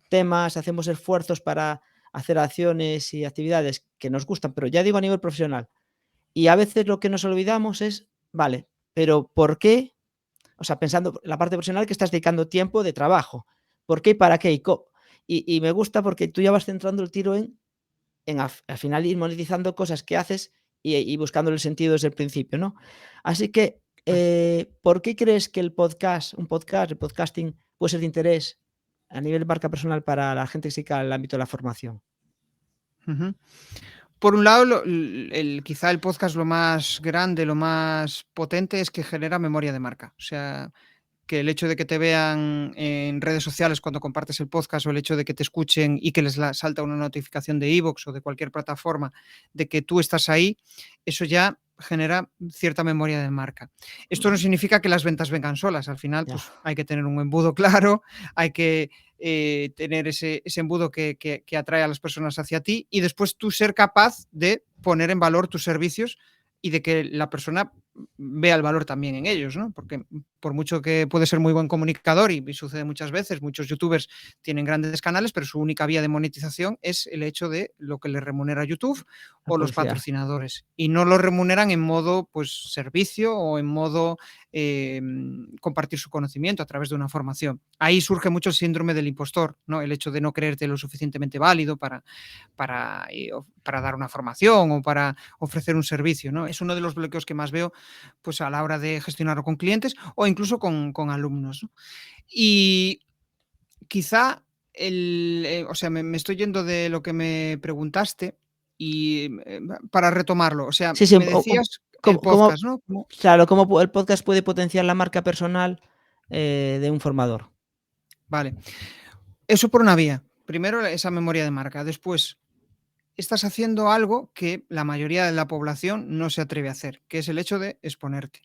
temas, hacemos esfuerzos para hacer acciones y actividades que nos gustan, pero ya digo a nivel profesional. Y a veces lo que nos olvidamos es, vale, pero ¿por qué? O sea, pensando en la parte profesional que estás dedicando tiempo de trabajo. ¿Por qué y para qué? Y me gusta porque tú ya vas centrando el tiro en al final ir monetizando cosas que haces y buscándole el sentido desde el principio, ¿no? Así que, ¿por qué crees que el podcasting puede ser de interés a nivel de marca personal para la gente que se dedica al ámbito de la formación? Ujú. Por un lado, quizá el podcast lo más grande, lo más potente es que genera memoria de marca. O sea, que el hecho de que te vean en redes sociales cuando compartes el podcast o el hecho de que te escuchen y que les salta una notificación de iVoox o de cualquier plataforma de que tú estás ahí, eso ya genera cierta memoria de marca. Esto no significa que las ventas vengan solas. Al final, pues hay que tener un embudo claro, hay que tener ese embudo que atrae a las personas hacia ti y después tú ser capaz de poner en valor tus servicios y de que la persona vea el valor también en ellos, ¿no? Porque por mucho que puede ser muy buen comunicador y sucede muchas veces, muchos youtubers tienen grandes canales, pero su única vía de monetización es el hecho de lo que les remunera YouTube o los patrocinadores y no lo remuneran en modo pues servicio o en modo compartir su conocimiento a través de una formación. Ahí surge mucho el síndrome del impostor, ¿no? El hecho de no creerte lo suficientemente válido para dar una formación o para ofrecer un servicio, ¿no? Es uno de los bloqueos que más veo pues a la hora de gestionarlo con clientes o incluso con alumnos, ¿no? Y quizá o sea, me estoy yendo de lo que me preguntaste y para retomarlo, o sea, Sí, sí, me decías el ¿cómo, podcast, ¿no? claro, cómo el podcast puede potenciar la marca personal de un formador? Vale, eso por una vía. Primero esa memoria de marca, después estás haciendo algo que la mayoría de la población no se atreve a hacer, que es el hecho de exponerte.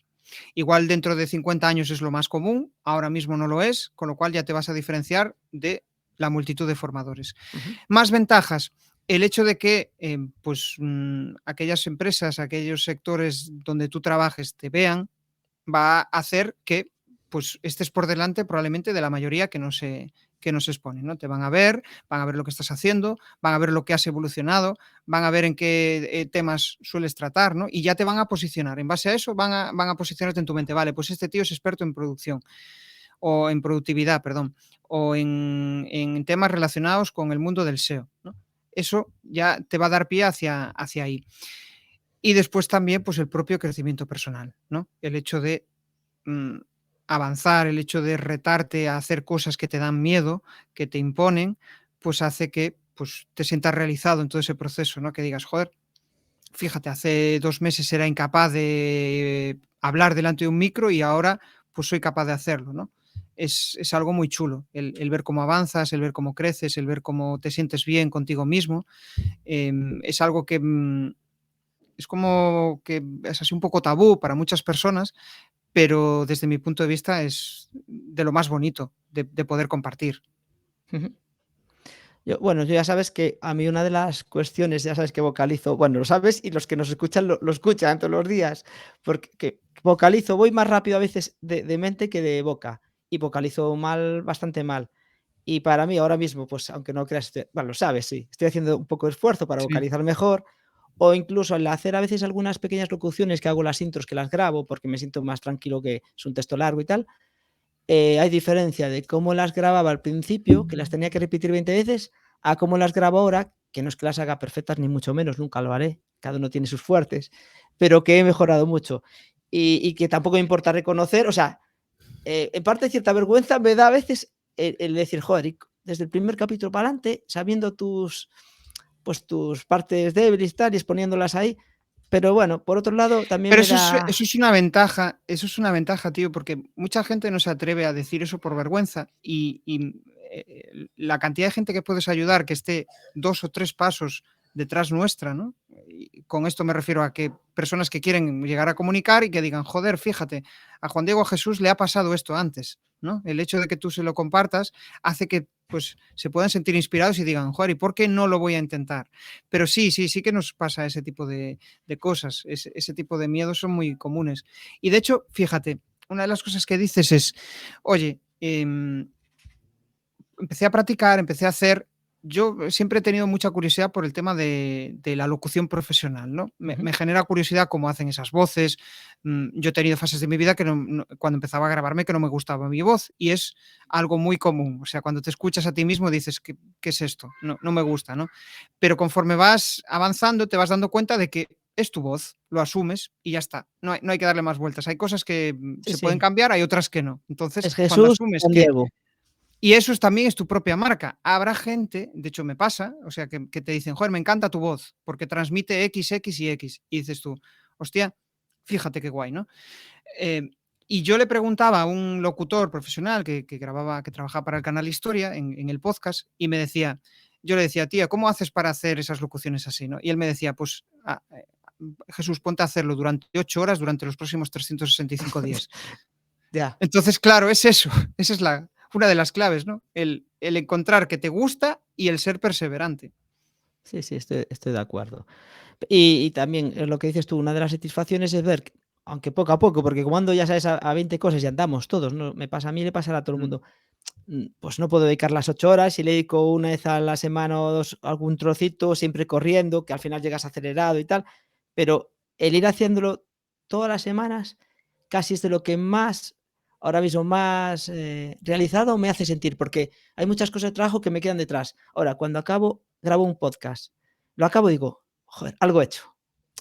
Igual dentro de 50 años es lo más común, ahora mismo no lo es, con lo cual ya te vas a diferenciar de la multitud de formadores. Más ventajas, el hecho de que aquellas empresas, aquellos sectores donde tú trabajes te vean, va a hacer que pues estés por delante probablemente de la mayoría que no se expone, ¿no? Te van a ver lo que estás haciendo, van a ver lo que has evolucionado, van a ver en qué temas sueles tratar, ¿no? Y ya te van a posicionar. En base a eso van a posicionarte en tu mente. Vale, pues este tío es experto en producción o en productividad, perdón, o en temas relacionados con el mundo del SEO, ¿no? Eso ya te va a dar pie hacia ahí. Y después también, pues el propio crecimiento personal, ¿no? El hecho de avanzar, el hecho de retarte a hacer cosas que te dan miedo, que te imponen, pues hace que pues, te sientas realizado en todo ese proceso, ¿no? Que digas, joder, fíjate, hace 2 meses era incapaz de hablar delante de un micro y ahora pues soy capaz de hacerlo, ¿no? Es algo muy chulo, el ver cómo avanzas, el ver cómo creces, el ver cómo te sientes bien contigo mismo. Es algo que es como que es así un poco tabú para muchas personas, pero desde mi punto de vista es de lo más bonito de poder compartir. Yo ya sabes que a mí una de las cuestiones, ya sabes que vocalizo, bueno, lo sabes y los que nos escuchan lo escuchan todos los días, porque que vocalizo, voy más rápido a veces de mente que de boca y vocalizo mal, bastante mal. Y para mí ahora mismo, pues aunque no creas, bueno, lo sabes, sí, estoy haciendo un poco de esfuerzo para Sí, vocalizar mejor o incluso al hacer a veces algunas pequeñas locuciones que hago las intros que las grabo porque me siento más tranquilo que es un texto largo y tal. Hay diferencia de cómo las grababa al principio, que las tenía que repetir 20 veces, a cómo las grabo ahora, que no es que las haga perfectas ni mucho menos, nunca lo haré, cada uno tiene sus fuertes, pero que he mejorado mucho. Y que tampoco me importa reconocer, o sea, en parte cierta vergüenza me da a veces el decir, joder, y desde el primer capítulo para adelante, sabiendo tus partes débiles y tal, y exponiéndolas ahí, pero bueno, por otro lado, también pero me da. eso es una ventaja, tío, porque mucha gente no se atreve a decir eso por vergüenza la cantidad de gente que puedes ayudar que esté 2 o 3 pasos detrás nuestra, ¿no? Y con esto me refiero a que personas que quieren llegar a comunicar y que digan, joder, fíjate, a Juan Diego, a Jesús le ha pasado esto antes, ¿no? El hecho de que tú se lo compartas hace que pues se puedan sentir inspirados y digan, joder, ¿y por qué no lo voy a intentar? Pero sí que nos pasa ese tipo de cosas, ese tipo de miedos son muy comunes. Y de hecho, fíjate, una de las cosas que dices es, oye, empecé a practicar, empecé a hacer. Yo siempre he tenido mucha curiosidad por el tema de la locución profesional, ¿no? Ujú. Me genera curiosidad cómo hacen esas voces. Yo he tenido fases de mi vida que cuando empezaba a grabarme que no me gustaba mi voz y es algo muy común. O sea, cuando te escuchas a ti mismo dices, ¿qué es esto? No me gusta, ¿no? Pero conforme vas avanzando te vas dando cuenta de que es tu voz, lo asumes y ya está. No hay que darle más vueltas. Hay cosas que Sí, se pueden sí, cambiar, hay otras que no. Entonces, es cuando Jesús asumes Juan que Diego. y eso también es tu propia marca. Habrá gente, de hecho me pasa, o sea, que te dicen, joder, me encanta tu voz, porque transmite X, X y X. Y dices tú, hostia, fíjate qué guay, ¿no? Eh, Y yo le preguntaba a un locutor profesional que trabajaba para el canal Historia en el podcast, y me decía, yo le decía, tía, ¿cómo haces para hacer esas locuciones así, no? Y él me decía, pues, Jesús, ponte a hacerlo durante 8 horas durante los próximos 365 días. Ya. Entonces, claro, es eso, esa es una de las claves, ¿no? El encontrar que te gusta y el ser perseverante. Sí, sí, estoy de acuerdo. Y también, lo que dices tú, una de las satisfacciones es ver, aunque poco a poco, porque como ando, ya sabes, a 20 cosas y andamos todos, ¿no? Me pasa a mí, le pasará a todo el Mm, mundo. Pues no puedo dedicar las 8 horas, si le dedico una vez a la semana o 2 algún trocito, siempre corriendo, que al final llegas acelerado y tal, pero el ir haciéndolo todas las semanas casi es de lo que más, ahora mismo más, realizado me hace sentir, porque hay muchas cosas de trabajo que me quedan detrás. Ahora, cuando acabo, grabo un podcast, lo acabo y digo: "Joder, algo hecho".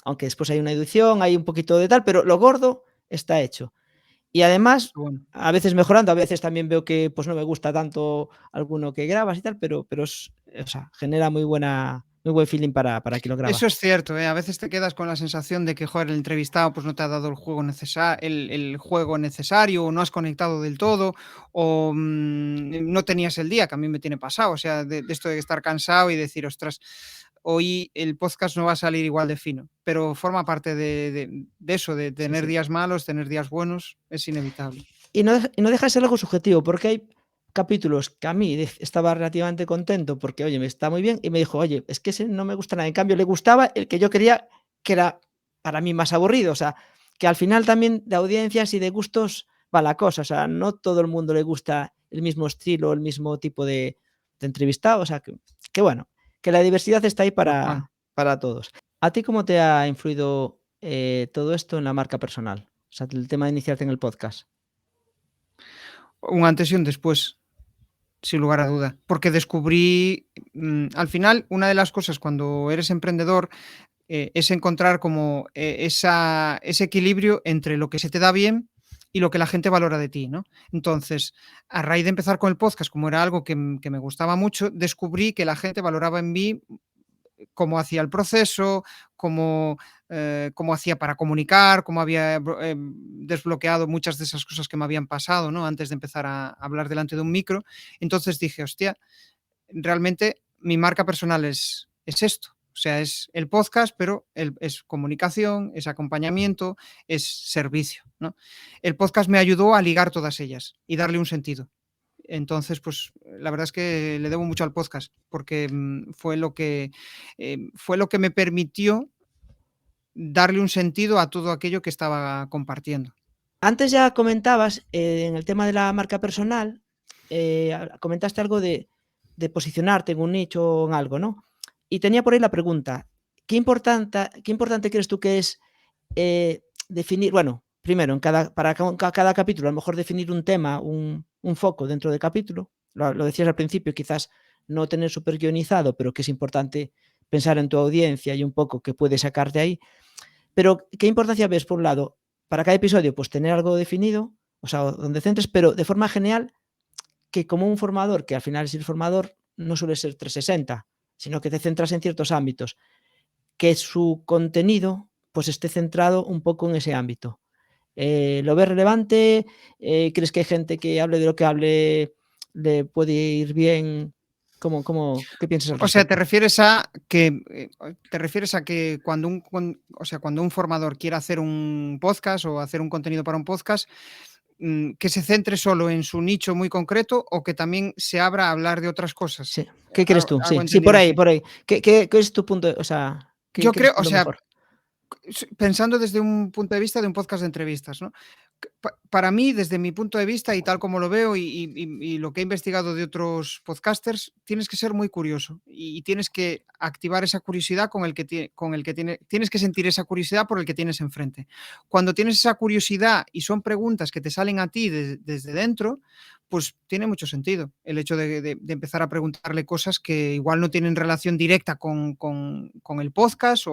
Aunque después hay una edición, hay un poquito de tal, pero lo gordo está hecho. Y además, qué bueno. a veces mejorando, a veces también veo que, pues, no me gusta tanto alguno que grabas y tal, pero es, o sea, genera muy buen feeling para quien lo graba. Eso es cierto, ¿eh? A veces te quedas con la sensación de que, joder, el entrevistado pues no te ha dado el juego necesario, o no has conectado del todo, o no tenías el día, que a mí me tiene pasado, o sea, de esto de estar cansado y decir, ostras, hoy el podcast no va a salir igual de fino, pero forma parte de eso, de Sí, tener sí. días malos, tener días buenos, es inevitable. Y no deja de ser algo subjetivo, porque hay capítulos que a mí estaba relativamente contento porque, oye, me está muy bien, y me dijo: "Oye, es que ese no me gusta nada". En cambio, le gustaba el que yo quería, que era para mí más aburrido. O sea, que al final también de audiencias y de gustos va la cosa. O sea, no todo el mundo le gusta el mismo estilo, el mismo tipo de entrevistado. O sea, que bueno, que la diversidad está ahí Tal cual. para todos. ¿A ti cómo te ha influido, todo esto en la marca personal? O sea, el tema de iniciarte en el podcast. Un antes y un después. Sin lugar a duda, porque descubrí, al final, una de las cosas cuando eres emprendedor, es encontrar como, ese equilibrio entre lo que se te da bien y lo que la gente valora de ti, ¿no? Entonces, a raíz de empezar con el podcast, como era algo que me gustaba mucho, descubrí que la gente valoraba en mí cómo hacía el proceso, cómo hacía para comunicar, cómo había desbloqueado muchas de esas cosas que me habían pasado, ¿no? Antes de empezar a hablar delante de un micro. Entonces dije, hostia, realmente mi marca personal es esto. O sea, es el podcast, pero es comunicación, es acompañamiento, es servicio, ¿no? El podcast me ayudó a ligar todas ellas y darle un sentido. Entonces, pues la verdad es que le debo mucho al podcast, porque fue lo que me permitió darle un sentido a todo aquello que estaba compartiendo. Antes ya comentabas, en el tema de la marca personal, comentaste algo de posicionarte en un nicho o en algo, ¿no? Y tenía por ahí la pregunta, qué importante crees tú que es, definir, bueno, primero, para cada capítulo, a lo mejor definir un tema, un foco dentro del capítulo? Lo decías al principio, quizás no tener súper guionizado, pero que es importante pensar en tu audiencia y un poco qué puedes sacar de ahí. Pero, ¿qué importancia ves, por un lado, para cada episodio, pues tener algo definido, o sea, donde centres, pero de forma general, que como un formador, que al final ser formador no suele ser 360, sino que te centras en ciertos ámbitos, que su contenido, pues esté centrado un poco en ese ámbito? ¿Lo ves relevante? ¿Crees que hay gente que hable de lo que hable, le puede ir bien? ¿Qué piensas al O sea, respecto? te refieres a que cuando un formador quiera hacer un podcast o hacer un contenido para un podcast, que se centre solo en su nicho muy concreto o que también se abra a hablar de otras cosas. Sí, ¿qué crees tú? Algo Sí, sí, por entendido ahí, así. por ahí. ¿Qué es tu punto? O sea, ¿qué Yo crees creo, que o es lo sea, mejor? pensando desde un punto de vista de un podcast de entrevistas, ¿no? Para mí, desde mi punto de vista y tal como lo veo y lo que he investigado de otros podcasters, tienes que ser muy curioso y tienes que activar esa curiosidad tienes que sentir esa curiosidad por el que tienes enfrente. Cuando tienes esa curiosidad y son preguntas que te salen a ti desde dentro, pues tiene mucho sentido el hecho de empezar a preguntarle cosas que igual no tienen relación directa con el podcast,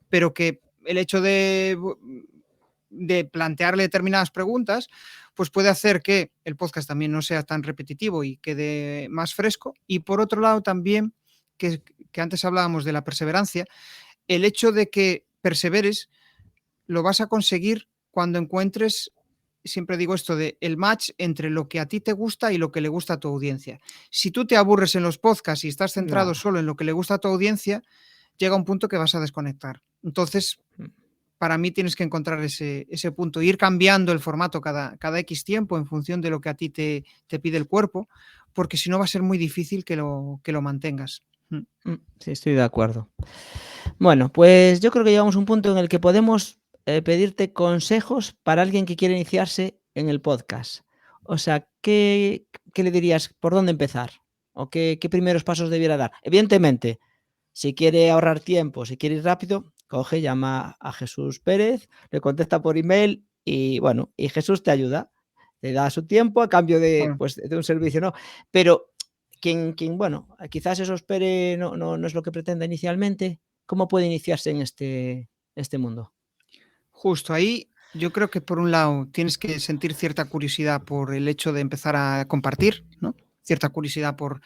pero que el hecho de plantearle determinadas preguntas, pues puede hacer que el podcast también no sea tan repetitivo y quede más fresco. Y por otro lado también, que antes hablábamos de la perseverancia, el hecho de que perseveres lo vas a conseguir cuando encuentres siempre digo esto de el match entre lo que a ti te gusta y lo que le gusta a tu audiencia. Si tú te aburres en los podcasts y estás centrado solo en lo que le gusta a tu audiencia, llega un punto que vas a desconectar. Entonces, para mí tienes que encontrar ese punto, ir cambiando el formato cada X tiempo en función de lo que a ti te pide el cuerpo, porque si no va a ser muy difícil que lo mantengas. Sí, estoy de acuerdo. Bueno, pues yo creo que llegamos a un punto en el que podemos pedirte consejos para alguien que quiere iniciarse en el podcast. O sea, ¿qué le dirías? ¿Por dónde empezar? ¿O qué primeros pasos debiera dar? Evidentemente, si quiere ahorrar tiempo, si quiere ir rápido, coge, llama a Jesús Pérez, le contesta por email y bueno, y Jesús te ayuda. Te da su tiempo a cambio de, Bueno, pues, de un servicio, ¿no? Pero quien bueno, quizás eso espere, no es lo que pretende inicialmente, ¿cómo puede iniciarse en este mundo? justo ahí yo creo que por un lado tienes que sentir cierta curiosidad por el hecho de empezar a compartir, ¿no? Cierta curiosidad por,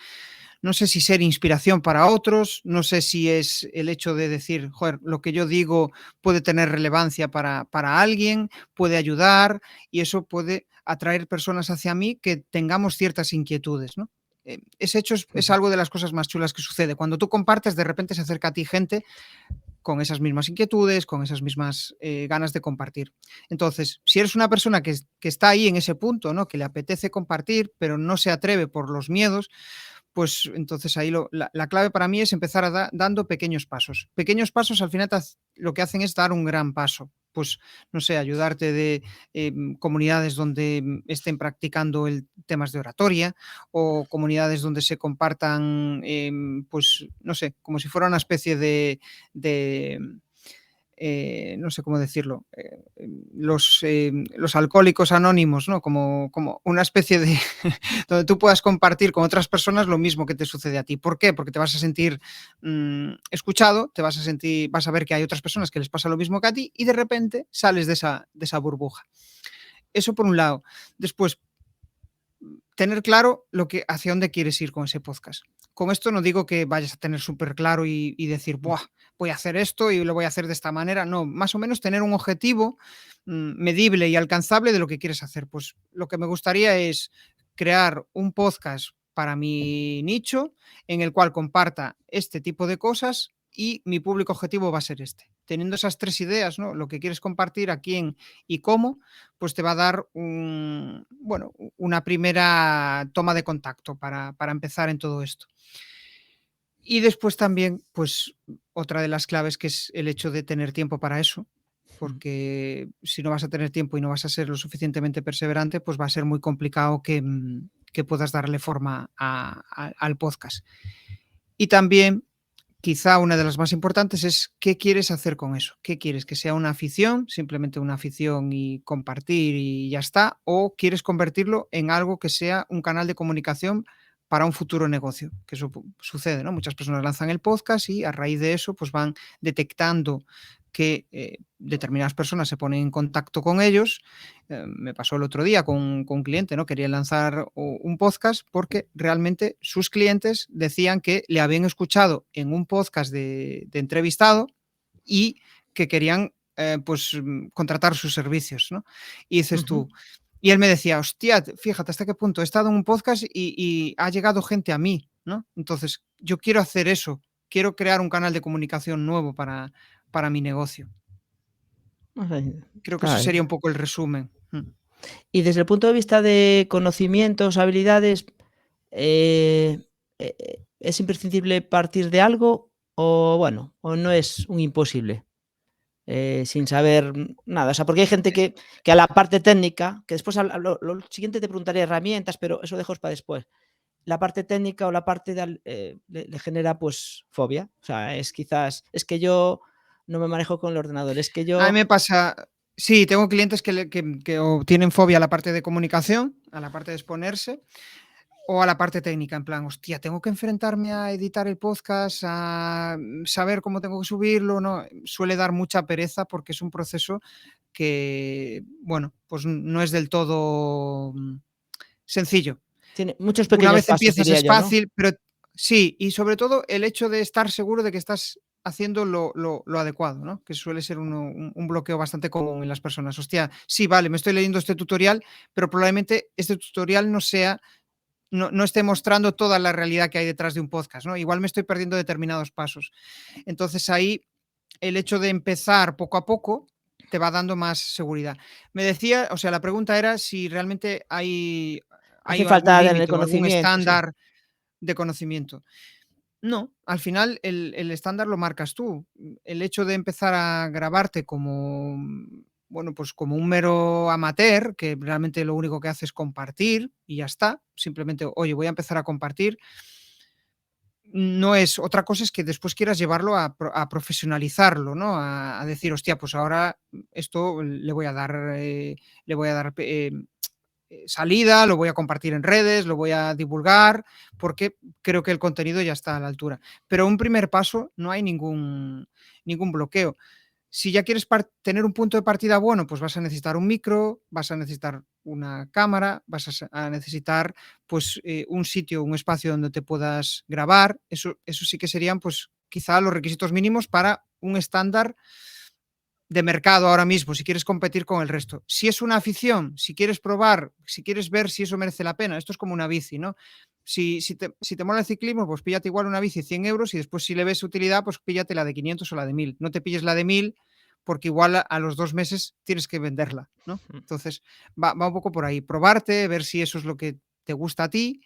no sé si ser inspiración para otros, no sé si es el hecho de decir, joder, lo que yo digo puede tener relevancia para alguien, puede ayudar y eso puede atraer personas hacia mí que tengamos ciertas inquietudes, ¿no? Ese hecho es algo de las cosas más chulas que sucede. Cuando tú compartes, de repente se acerca a ti gente con esas mismas inquietudes, con esas mismas ganas de compartir. Entonces, si eres una persona que está ahí en ese punto, ¿no? Que le apetece compartir, pero no se atreve por los miedos, pues entonces ahí la clave para mí es empezar dando pequeños pasos. Pequeños pasos al final lo que hacen es dar un gran paso. Pues, no sé, ayudarte de comunidades donde estén practicando temas de oratoria o comunidades donde se compartan, pues, no sé, como si fuera una especie de no sé cómo decirlo, los alcohólicos anónimos, ¿no? Como una especie de donde tú puedas compartir con otras personas lo mismo que te sucede a ti. ¿Por qué? Porque te vas a sentir escuchado, vas a ver que hay otras personas que les pasa lo mismo que a ti y de repente sales de esa burbuja. Eso por un lado. Después, tener claro hacia dónde quieres ir con ese podcast. Con esto no digo que vayas a tener súper claro y decir, "Buah, voy a hacer esto y lo voy a hacer de esta manera". No, más o menos tener un objetivo medible y alcanzable de lo que quieres hacer. Pues lo que me gustaría es crear un podcast para mi nicho en el cual comparta este tipo de cosas y mi público objetivo va a ser este. Teniendo esas tres ideas, ¿no? Lo que quieres compartir, a quién y cómo, pues te va a dar una primera toma de contacto para empezar en todo esto. Y después también, pues otra de las claves que es el hecho de tener tiempo para eso, porque si no vas a tener tiempo y no vas a ser lo suficientemente perseverante, pues va a ser muy complicado que puedas darle forma al podcast. Y también quizá una de las más importantes es qué quieres hacer con eso. ¿Qué quieres? ¿Que sea una afición, simplemente una afición y compartir y ya está? ¿O quieres convertirlo en algo que sea un canal de comunicación para un futuro negocio? Que eso sucede, ¿no? Muchas personas lanzan el podcast y a raíz de eso pues van detectando que determinadas personas se ponen en contacto con ellos. Me pasó el otro día con un cliente, ¿no? Quería lanzar un podcast porque realmente sus clientes decían que le habían escuchado en un podcast de entrevistado y que querían pues contratar sus servicios, ¿no? Y dices tú, y él me decía, hostia, fíjate hasta qué punto he estado en un podcast y ha llegado gente a mí, ¿no? Entonces, yo quiero hacer eso, quiero crear un canal de comunicación nuevo para mi negocio. Creo que eso sería un poco el resumen. Y desde el punto de vista de conocimientos, habilidades, ¿es imprescindible partir de algo o bueno, o no es un imposible? Sin saber nada, o sea, porque hay gente que a la parte técnica, que después lo siguiente te preguntaré herramientas, pero eso dejo para después. La parte técnica o la parte le genera, pues, fobia, o sea, es quizás, es que yo no me manejo con el ordenador, es que A mí yo me pasa, sí, tengo clientes que o tienen fobia a la parte de comunicación, a la parte de exponerse, o a la parte técnica, en plan, hostia, tengo que enfrentarme a editar el podcast, a saber cómo tengo que subirlo, ¿no? Suele dar mucha pereza porque es un proceso que, bueno, pues no es del todo sencillo. tiene muchos Una pequeños vez pasos, empiezas diría es yo, ¿no? fácil, pero sí, y sobre todo el hecho de estar seguro de que estás haciendo lo adecuado, ¿no? Que suele ser un bloqueo bastante común en las personas. Hostia, sí, vale, me estoy leyendo este tutorial, pero probablemente este tutorial no esté mostrando toda la realidad que hay detrás de un podcast, ¿no? Igual me estoy perdiendo determinados pasos. Entonces ahí el hecho de empezar poco a poco te va dando más seguridad. Me decía, o sea, la pregunta era si realmente hay Hace algún falta tener límite o algún conocimiento, sí. estándar de conocimiento. No, al final el estándar lo marcas tú. El hecho de empezar a grabarte como, bueno, pues como un mero amateur, que realmente lo único que hace es compartir y ya está. Simplemente, oye, voy a empezar a compartir. No es otra cosa, es que después quieras llevarlo a profesionalizarlo, ¿no? A decir, hostia, pues ahora esto le voy a dar salida, lo voy a compartir en redes, lo voy a divulgar, porque creo que el contenido ya está a la altura. Pero un primer paso no hay ningún bloqueo. Si ya quieres tener un punto de partida bueno, pues vas a necesitar un micro, vas a necesitar una cámara, vas a necesitar pues un sitio, un espacio donde te puedas grabar. Eso sí que serían pues quizá los requisitos mínimos para un estándar de mercado ahora mismo, si quieres competir con el resto. Si es una afición, si quieres probar, si quieres ver si eso merece la pena, esto es como una bici, ¿no? Si te mola el ciclismo, pues píllate igual una bici 100 euros y después si le ves utilidad, pues píllate la de 500 o la de 1000. No te pilles la de 1000 porque igual a los 2 meses tienes que venderla, ¿no? Entonces va un poco por ahí, probarte, ver si eso es lo que te gusta a ti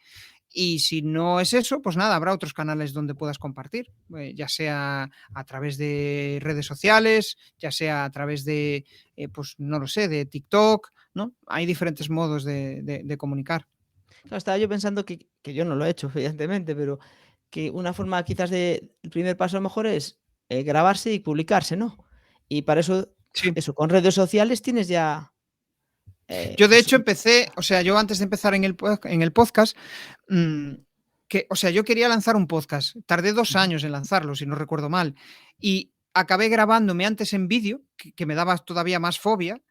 y si no es eso, pues nada, habrá otros canales donde puedas compartir, ya sea a través de redes sociales, ya sea a través de, pues no lo sé, de TikTok, ¿no? Hay diferentes modos de comunicar. Claro, estaba yo pensando que yo no lo he hecho, evidentemente, pero que una forma quizás de el primer paso a lo mejor es, grabarse y publicarse, ¿no? Y para eso, Sí. eso, con redes sociales tienes ya, Yo de pues hecho empecé, o sea, yo antes de empezar en el podcast, mm, o sea, yo quería lanzar un podcast. Tardé 2 años en lanzarlo, si no recuerdo mal. Y acabé grabándome antes en vídeo, que me daba todavía más fobia.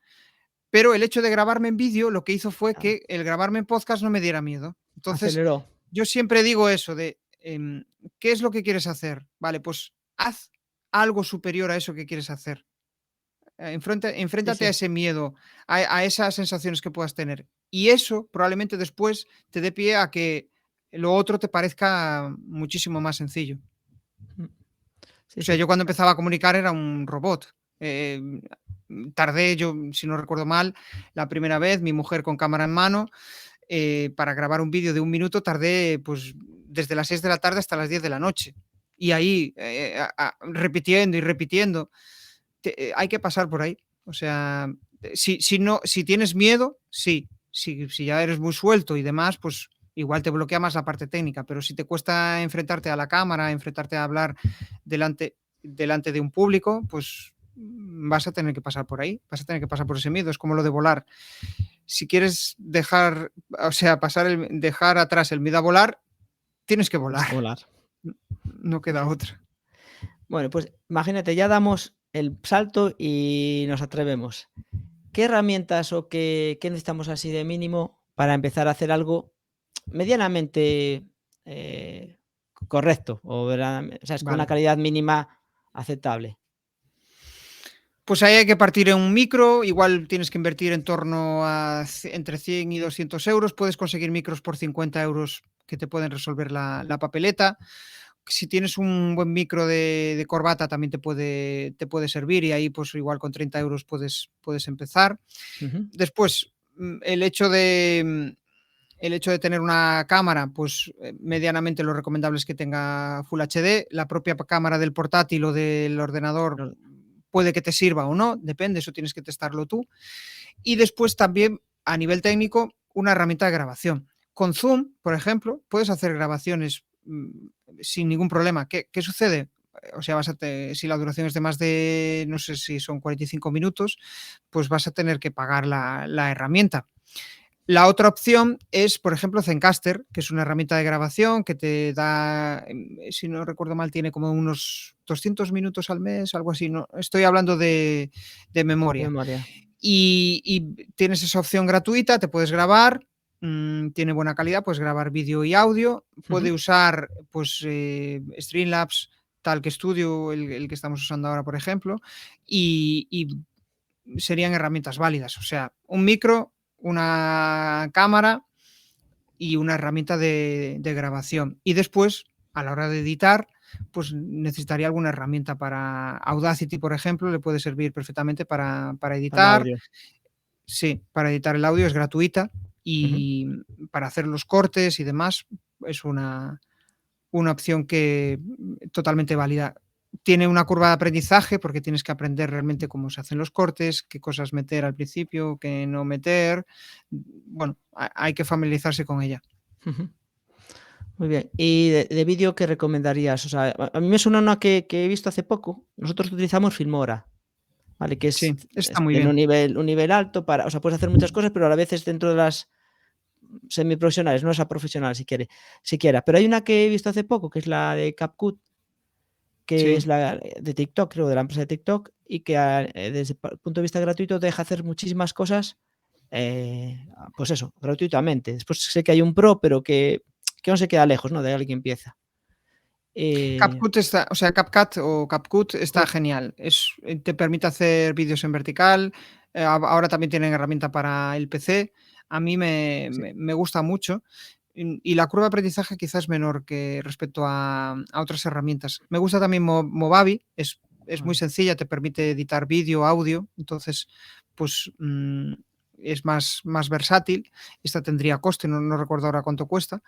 Pero el hecho de grabarme en vídeo lo que hizo fue ah, que el grabarme en podcast no me diera miedo. Entonces, aceleró. yo siempre digo eso de, ¿qué es lo que quieres hacer? Vale, pues haz algo superior a eso que quieres hacer. Sí, Enfréntate a sí. ese miedo, a esas sensaciones que puedas tener. Y eso probablemente después te dé pie a que lo otro te parezca muchísimo más sencillo. Mm. O Sí, sea, sí. yo cuando empezaba a comunicar era un robot. Tardé, yo, si no recuerdo mal, la primera vez, mi mujer con cámara en mano, para grabar un vídeo de 1 minuto, tardé pues desde las 6 de la tarde hasta las 10 de la noche. Y ahí, repitiendo y repitiendo, hay que pasar por ahí. O sea, si tienes miedo, sí. Si ya eres muy suelto y demás, pues igual te bloquea más la parte técnica, pero si te cuesta enfrentarte a la cámara, enfrentarte a hablar delante de un público, pues vas a tener que pasar por ahí, vas a tener que pasar por ese miedo. Es como lo de volar. Si quieres dejar, o sea, dejar atrás el miedo a volar, tienes que Tienes volar. que volar. No queda otra. Bueno, pues imagínate, ya damos el salto y nos atrevemos. ¿Qué herramientas o qué necesitamos así de mínimo para empezar a hacer algo medianamente, correcto o ¿sabes? Con una Vale. calidad mínima aceptable? Pues ahí hay que partir en un micro, igual tienes que invertir en torno a entre 100 y 200 euros, puedes conseguir micros por 50 euros que te pueden resolver la papeleta. Si tienes un buen micro de corbata también te puede servir y ahí pues igual con 30 euros puedes empezar. Ujú. Después, el hecho de tener una cámara, pues medianamente lo recomendable es que tenga Full HD. La propia cámara del portátil o del ordenador Claro. puede que te sirva o no, depende, eso tienes que testarlo tú. Y después también, a nivel técnico, una herramienta de grabación. Con Zoom, por ejemplo, puedes hacer grabaciones sin ningún problema. ¿Qué sucede? O sea, si la duración es de más de, no sé si son 45 minutos, pues vas a tener que pagar la herramienta. La otra opción es, por ejemplo, Zencastr, que es una herramienta de grabación que te da, si no recuerdo mal, tiene como unos 200 minutos al mes, algo así. No, estoy hablando de De memoria. memoria. Y tienes esa opción gratuita, te puedes grabar, tiene buena calidad, puedes grabar vídeo y audio, puede Ujú. usar pues Streamlabs Talk Studio, el que estamos usando ahora, por ejemplo, y serían herramientas válidas. O sea, un micro, una cámara y una herramienta de grabación. Y después, a la hora de editar, pues necesitaría alguna herramienta para Audacity, por ejemplo, le puede servir perfectamente para Para el editar. audio. Sí, para editar el audio es gratuita Ujú. y para hacer los cortes y demás es una opción que totalmente válida. Tiene una curva de aprendizaje porque tienes que aprender realmente cómo se hacen los cortes, qué cosas meter al principio, qué no meter. Bueno, hay que familiarizarse con ella. Ujú. Muy bien. ¿Y de vídeo qué recomendarías? O sea, a mí me suena una que he visto hace poco. Nosotros utilizamos Filmora, ¿vale? Que Sí, está muy tiene bien. un nivel alto para, o sea, puedes hacer muchas cosas, pero a la vez es dentro de las semiprofesionales, no es a profesional si quiere, siquiera. Pero hay una que he visto hace poco, que es la de CapCut, que Sí. es la de TikTok, creo, de la empresa de TikTok, y que desde el punto de vista gratuito deja hacer muchísimas cosas, pues eso, gratuitamente. Después sé que hay un pro, pero que aún se queda lejos, ¿no? De alguien que empieza. CapCut está, o sea, CapCut o CapCut está Creo genial. Te permite hacer vídeos en vertical. Ahora también tienen herramienta para el PC. A mí sí. me gusta mucho. Y la curva de aprendizaje quizás es menor que respecto a otras herramientas. Me gusta también Movavi, es muy Vale. sencilla, te permite editar vídeo, audio, entonces pues es más versátil. Esta tendría coste, no recuerdo ahora cuánto cuesta.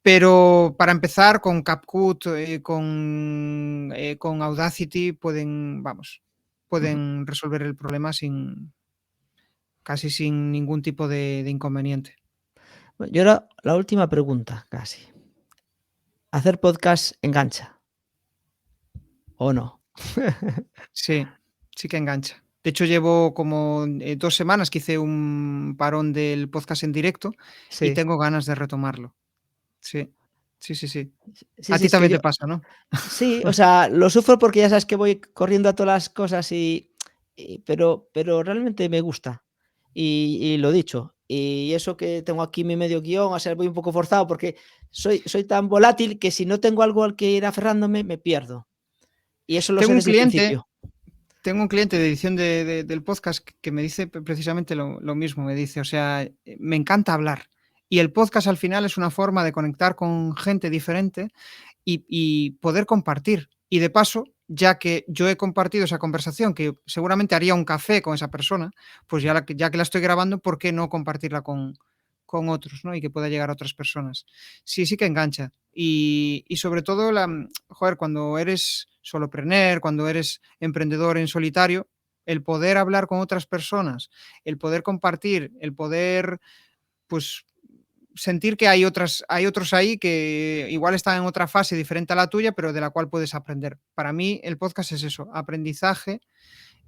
Pero para empezar con CapCut, con Audacity Ujú. pueden resolver el problema casi sin ningún tipo de inconveniente. Bueno, y ahora la última pregunta, casi. ¿Hacer podcast engancha o no? Sí, sí que engancha. De hecho, llevo como 2 semanas que hice un parón del podcast en directo y Sí. tengo ganas de retomarlo. Sí, sí, sí, sí. Sí, A sí, ti es que también yo te pasa, ¿no? sí, o sea, lo sufro porque ya sabes que voy corriendo a todas las cosas pero realmente me gusta. Y lo dicho, y eso que tengo aquí mi medio guión, o sea, voy un poco forzado porque soy tan volátil que si no tengo algo al que ir aferrándome, me pierdo. Y eso lo sé Tengo un desde el cliente principio. Tengo un cliente de edición del podcast que me dice precisamente lo mismo, me dice, o sea, me encanta hablar y el podcast al final es una forma de conectar con gente diferente y poder compartir. Y de paso, ya que yo he compartido esa conversación, que seguramente haría un café con esa persona, pues ya que la estoy grabando, ¿por qué no compartirla con otros, ¿no? Y que pueda llegar a otras personas. Sí, sí que engancha. Y sobre todo, joder, cuando eres solopreneur, cuando eres emprendedor en solitario, el poder hablar con otras personas, el poder compartir, el poder, pues, sentir que hay otros ahí que igual están en otra fase diferente a la tuya, pero de la cual puedes aprender. Para mí el podcast es eso, aprendizaje,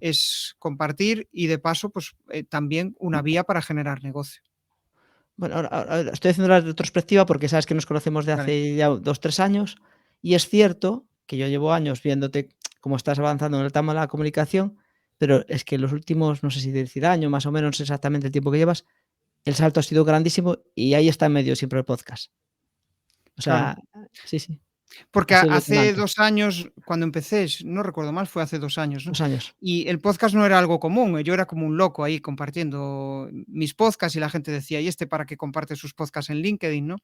es compartir y de paso, pues también una vía para generar negocio. Bueno, ahora estoy haciendo la retrospectiva porque sabes que nos conocemos de Vale. hace ya 2 3 años, y es cierto que yo llevo años viéndote cómo estás avanzando en el tema de la comunicación, pero es que en los últimos, no sé si decir año, más o menos exactamente el tiempo que llevas, el salto ha sido grandísimo y ahí está en medio siempre el podcast. O Claro. sea, sí, sí, Porque ha sido hace detonante. 2 años, cuando empecé, si no recuerdo mal, fue hace 2 años, ¿no? 2 años. Y el podcast no era algo común, yo era como un loco ahí compartiendo mis podcasts y la gente decía: "¿Y este para qué comparte sus podcasts en LinkedIn?", ¿no?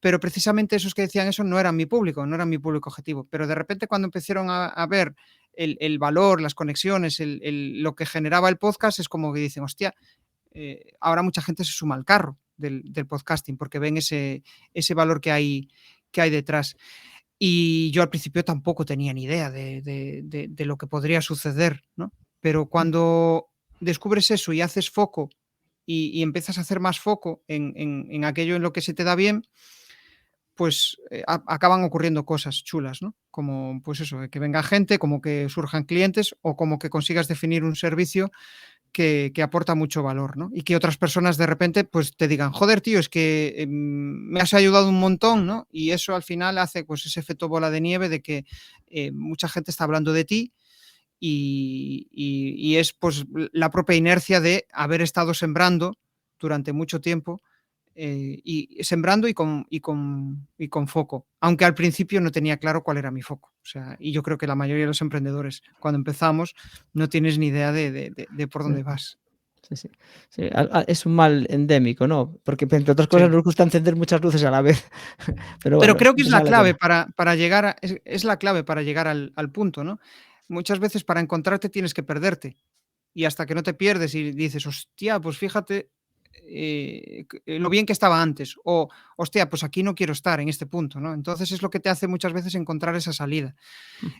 Pero precisamente esos que decían eso no eran mi público, no eran mi público objetivo. Pero de repente cuando empezaron a ver el valor, las conexiones, lo que generaba el podcast, es como que dicen: "Hostia, ahora mucha gente se suma al carro del podcasting", porque ven ese valor que hay detrás. Y yo al principio tampoco tenía ni idea de lo que podría suceder, ¿no? Pero Mm. cuando descubres eso y haces foco y empiezas a hacer más foco en aquello en lo que se te da bien, pues acaban ocurriendo cosas chulas, ¿no? Como pues eso, que venga gente, como que surjan clientes o como que consigas definir un servicio que aporta mucho valor, ¿no? Y que otras personas de repente pues te digan, joder, tío, es que me has ayudado un montón, ¿no? Y eso al final hace pues ese efecto bola de nieve de que mucha gente está hablando de ti y es pues la propia inercia de haber estado sembrando durante mucho tiempo y sembrando y con foco, aunque al principio no tenía claro cuál era mi foco. O sea, y yo creo que la mayoría de los emprendedores, cuando empezamos, no tienes ni idea de por Sí, dónde vas. sí, sí. Sí, es un mal endémico, ¿no? Porque, entre otras cosas, Sí. nos gusta encender muchas luces a la vez. Pero Pero bueno, creo que es siempre la sale clave cola. para llegar es la clave para llegar al punto, ¿no? Muchas veces para encontrarte tienes que perderte. Y hasta que no te pierdes y dices: "Hostia, pues fíjate, lo bien que estaba antes", o "Hostia, pues aquí no quiero estar en este punto", ¿no? Entonces es lo que te hace muchas veces encontrar esa salida.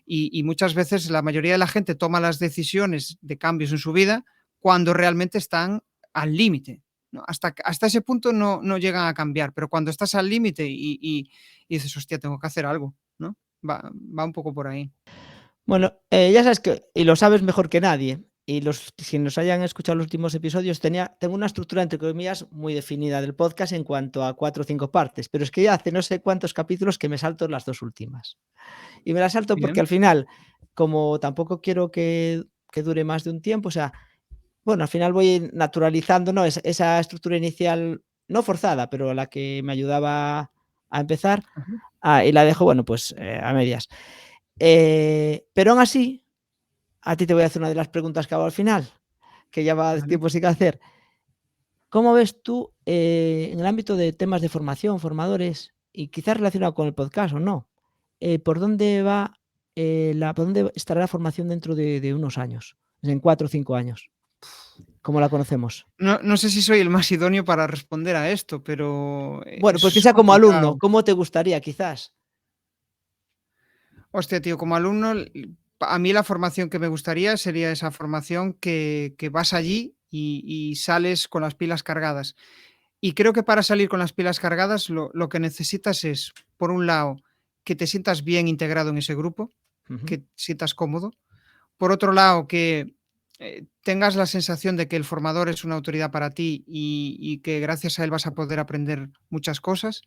Y muchas veces la mayoría de la gente toma las decisiones de cambios en su vida cuando realmente están al límite, ¿no? Hasta ese punto no llegan a cambiar, pero cuando estás al límite y dices: "Hostia, tengo que hacer algo", ¿no? Va un poco por ahí. Bueno, ya sabes que y lo sabes mejor que nadie, y los si nos hayan escuchado los últimos episodios, tengo una estructura, entre comillas, muy definida del podcast en cuanto a 4 o 5 partes, pero es que ya hace no sé cuántos capítulos que me salto las 2 últimas. Y me las salto porque Bien. al final, como tampoco quiero que dure más de un tiempo, o sea, bueno, al final voy naturalizando, ¿no? Esa estructura inicial, no forzada, pero la que me ayudaba a empezar, Ajá. y la dejo, bueno, pues, a medias. Pero aún así, a ti te voy a hacer una de las preguntas que hago al final, que ya va Vale. tiempo sin hacer. ¿Cómo ves tú, en el ámbito de temas de formación, formadores, y quizás relacionado con el podcast o no, por dónde va, por dónde estará la formación dentro de unos años, en 4 o 5 años, como la conocemos? No sé si soy el más idóneo para responder a esto, pero Bueno, pues es quizá como alumno, complicado. ¿cómo te gustaría quizás? Hostia, tío, como alumno, a mí la formación que me gustaría sería esa formación que vas allí y sales con las pilas cargadas. Y creo que para salir con las pilas cargadas lo que necesitas es, por un lado, que te sientas bien integrado en ese grupo, Ujú, que te sientas cómodo. Por otro lado, que tengas la sensación de que el formador es una autoridad para ti y que gracias a él vas a poder aprender muchas cosas.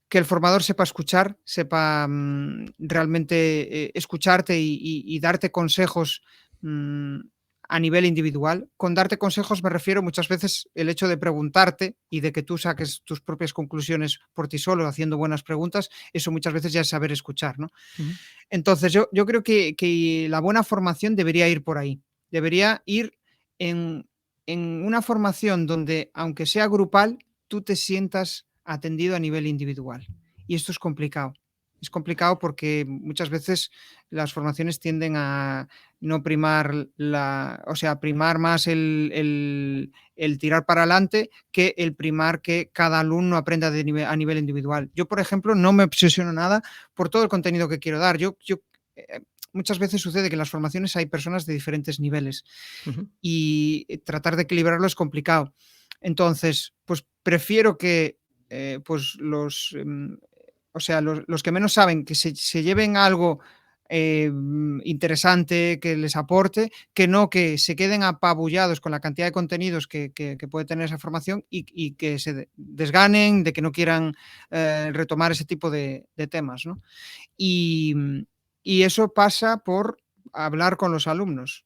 Que el formador sepa escuchar, sepa, realmente, escucharte y darte consejos, mm, a nivel individual. Con darte consejos me refiero muchas veces el hecho de preguntarte y de que tú saques tus propias conclusiones por ti solo, haciendo buenas preguntas, eso muchas veces ya es saber escuchar, ¿no? ujú, Entonces, yo creo que la buena formación debería ir por ahí. Debería ir en una formación donde, aunque sea grupal, tú te sientas atendido a nivel individual. Y esto es complicado. Es complicado porque muchas veces las formaciones tienden a no primar o sea, primar más el tirar para adelante que el primar que cada alumno aprenda a nivel individual. Yo, por ejemplo, no me obsesiono nada por todo el contenido que quiero dar. Muchas veces sucede que en las formaciones hay personas de diferentes niveles ujú. y tratar de equilibrarlo es complicado. Entonces, pues prefiero que pues o sea, los que menos saben que se lleven algo interesante que les aporte, que no que se queden apabullados con la cantidad de contenidos que puede tener esa formación y que se desganen, de que no quieran retomar ese tipo de temas, ¿no? Y, y eso pasa por hablar con los alumnos.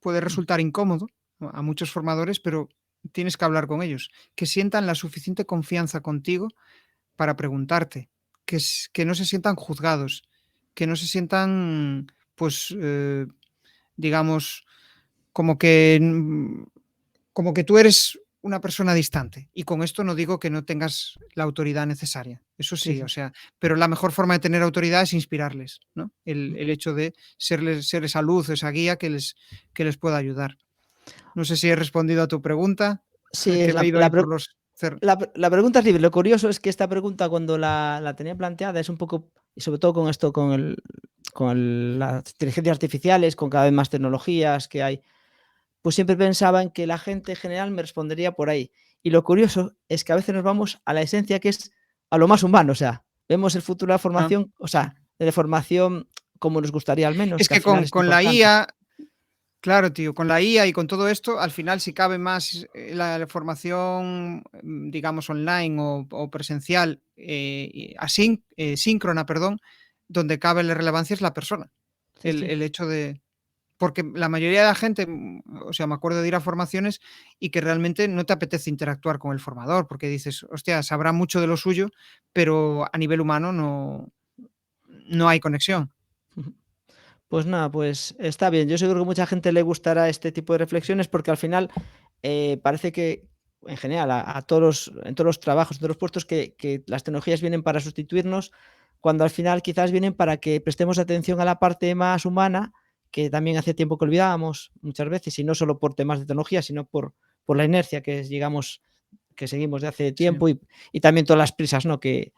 Puede resultar incómodo a muchos formadores, pero tienes que hablar con ellos, que sientan la suficiente confianza contigo para preguntarte, que no se sientan juzgados, que no se sientan, pues, digamos, como que, como que tú eres una persona distante. Y con esto no digo que no tengas la autoridad necesaria. Eso Sí, sí, o sí. sea, pero la mejor forma de tener autoridad es inspirarles, ¿no? El hecho de ser esa luz, esa guía que les pueda ayudar. No sé si he respondido a tu pregunta, Sí, que es me he ido ahí por los la pregunta es libre. Lo curioso es que esta pregunta, cuando la tenía planteada, es un poco, y sobre todo con esto, las inteligencias artificiales, con cada vez más tecnologías que hay, pues siempre pensaba en que la gente en general me respondería por ahí. Y lo curioso es que a veces nos vamos a la esencia, que es a lo más humano, o sea, vemos el futuro de la ah, formación, o sea, de la formación como nos gustaría al menos, es que al que final con es con la importante. IA claro, tío, con la IA y con todo esto, al final, si cabe más la formación, digamos, online o presencial, síncrona, perdón, donde cabe la relevancia es la persona. Sí, El sí. el hecho de porque la mayoría de la gente, o sea, me acuerdo de ir a formaciones y que realmente no te apetece interactuar con el formador, porque dices, hostia, sabrá mucho de lo suyo, pero a nivel humano no hay conexión. Pues nada, pues está bien. Yo seguro que mucha gente le gustará este tipo de reflexiones porque al final parece que en general en todos los trabajos, en todos los puestos que las tecnologías vienen para sustituirnos, cuando al final quizás vienen para que prestemos atención a la parte más humana, que también hace tiempo que olvidábamos muchas veces, y no solo por temas de tecnología, sino por la inercia que seguimos de hace Sí. tiempo y también todas las prisas, ¿no? Que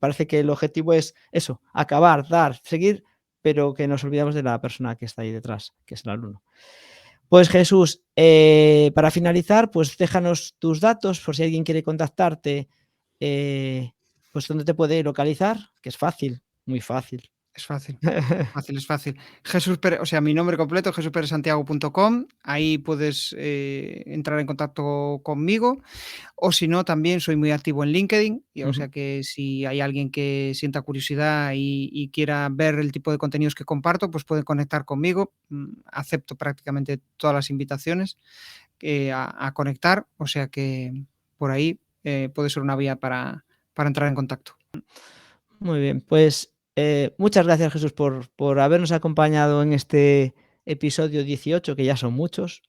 parece que el objetivo es eso, acabar, dar, seguir, pero que nos olvidamos de la persona que está ahí detrás, que es el alumno. Pues Jesús, para finalizar, pues déjanos tus datos por si alguien quiere contactarte, pues dónde te puede localizar, que es fácil, muy fácil. Es fácil. Es fácil. Jesús Pérez, o sea, mi nombre completo, jesusperezsantiago.com. Ahí puedes entrar en contacto conmigo. O si no, también soy muy activo en LinkedIn. O Ujú. sea que si hay alguien que sienta curiosidad y quiera ver el tipo de contenidos que comparto, pues puede conectar conmigo. Acepto prácticamente todas las invitaciones a conectar. O sea que por ahí puede ser una vía para entrar en contacto. Muy bien, pues muchas gracias Jesús por habernos acompañado en este episodio 18, que ya son muchos.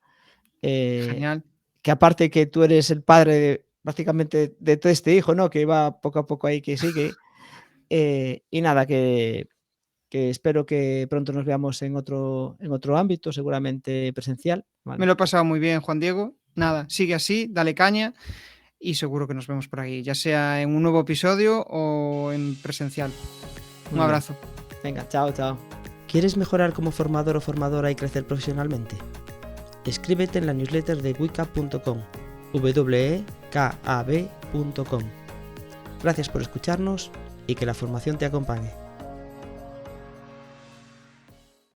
eh, Genial. que aparte que tú eres el padre prácticamente de todo este hijo, ¿no? Que va poco a poco ahí, que sigue. Y nada, que espero que pronto nos veamos en otro ámbito, seguramente presencial, Me ¿vale? lo he pasado muy bien, Juan Diego. Nada, sigue así, dale caña y seguro que nos vemos por ahí, ya sea en un nuevo episodio o en presencial. Un Muy bien. abrazo. Venga, chao, chao. ¿Quieres mejorar como formador o formadora y crecer profesionalmente? Escríbete en la newsletter de wecap.com, wekab.com. Gracias por escucharnos y que la formación te acompañe.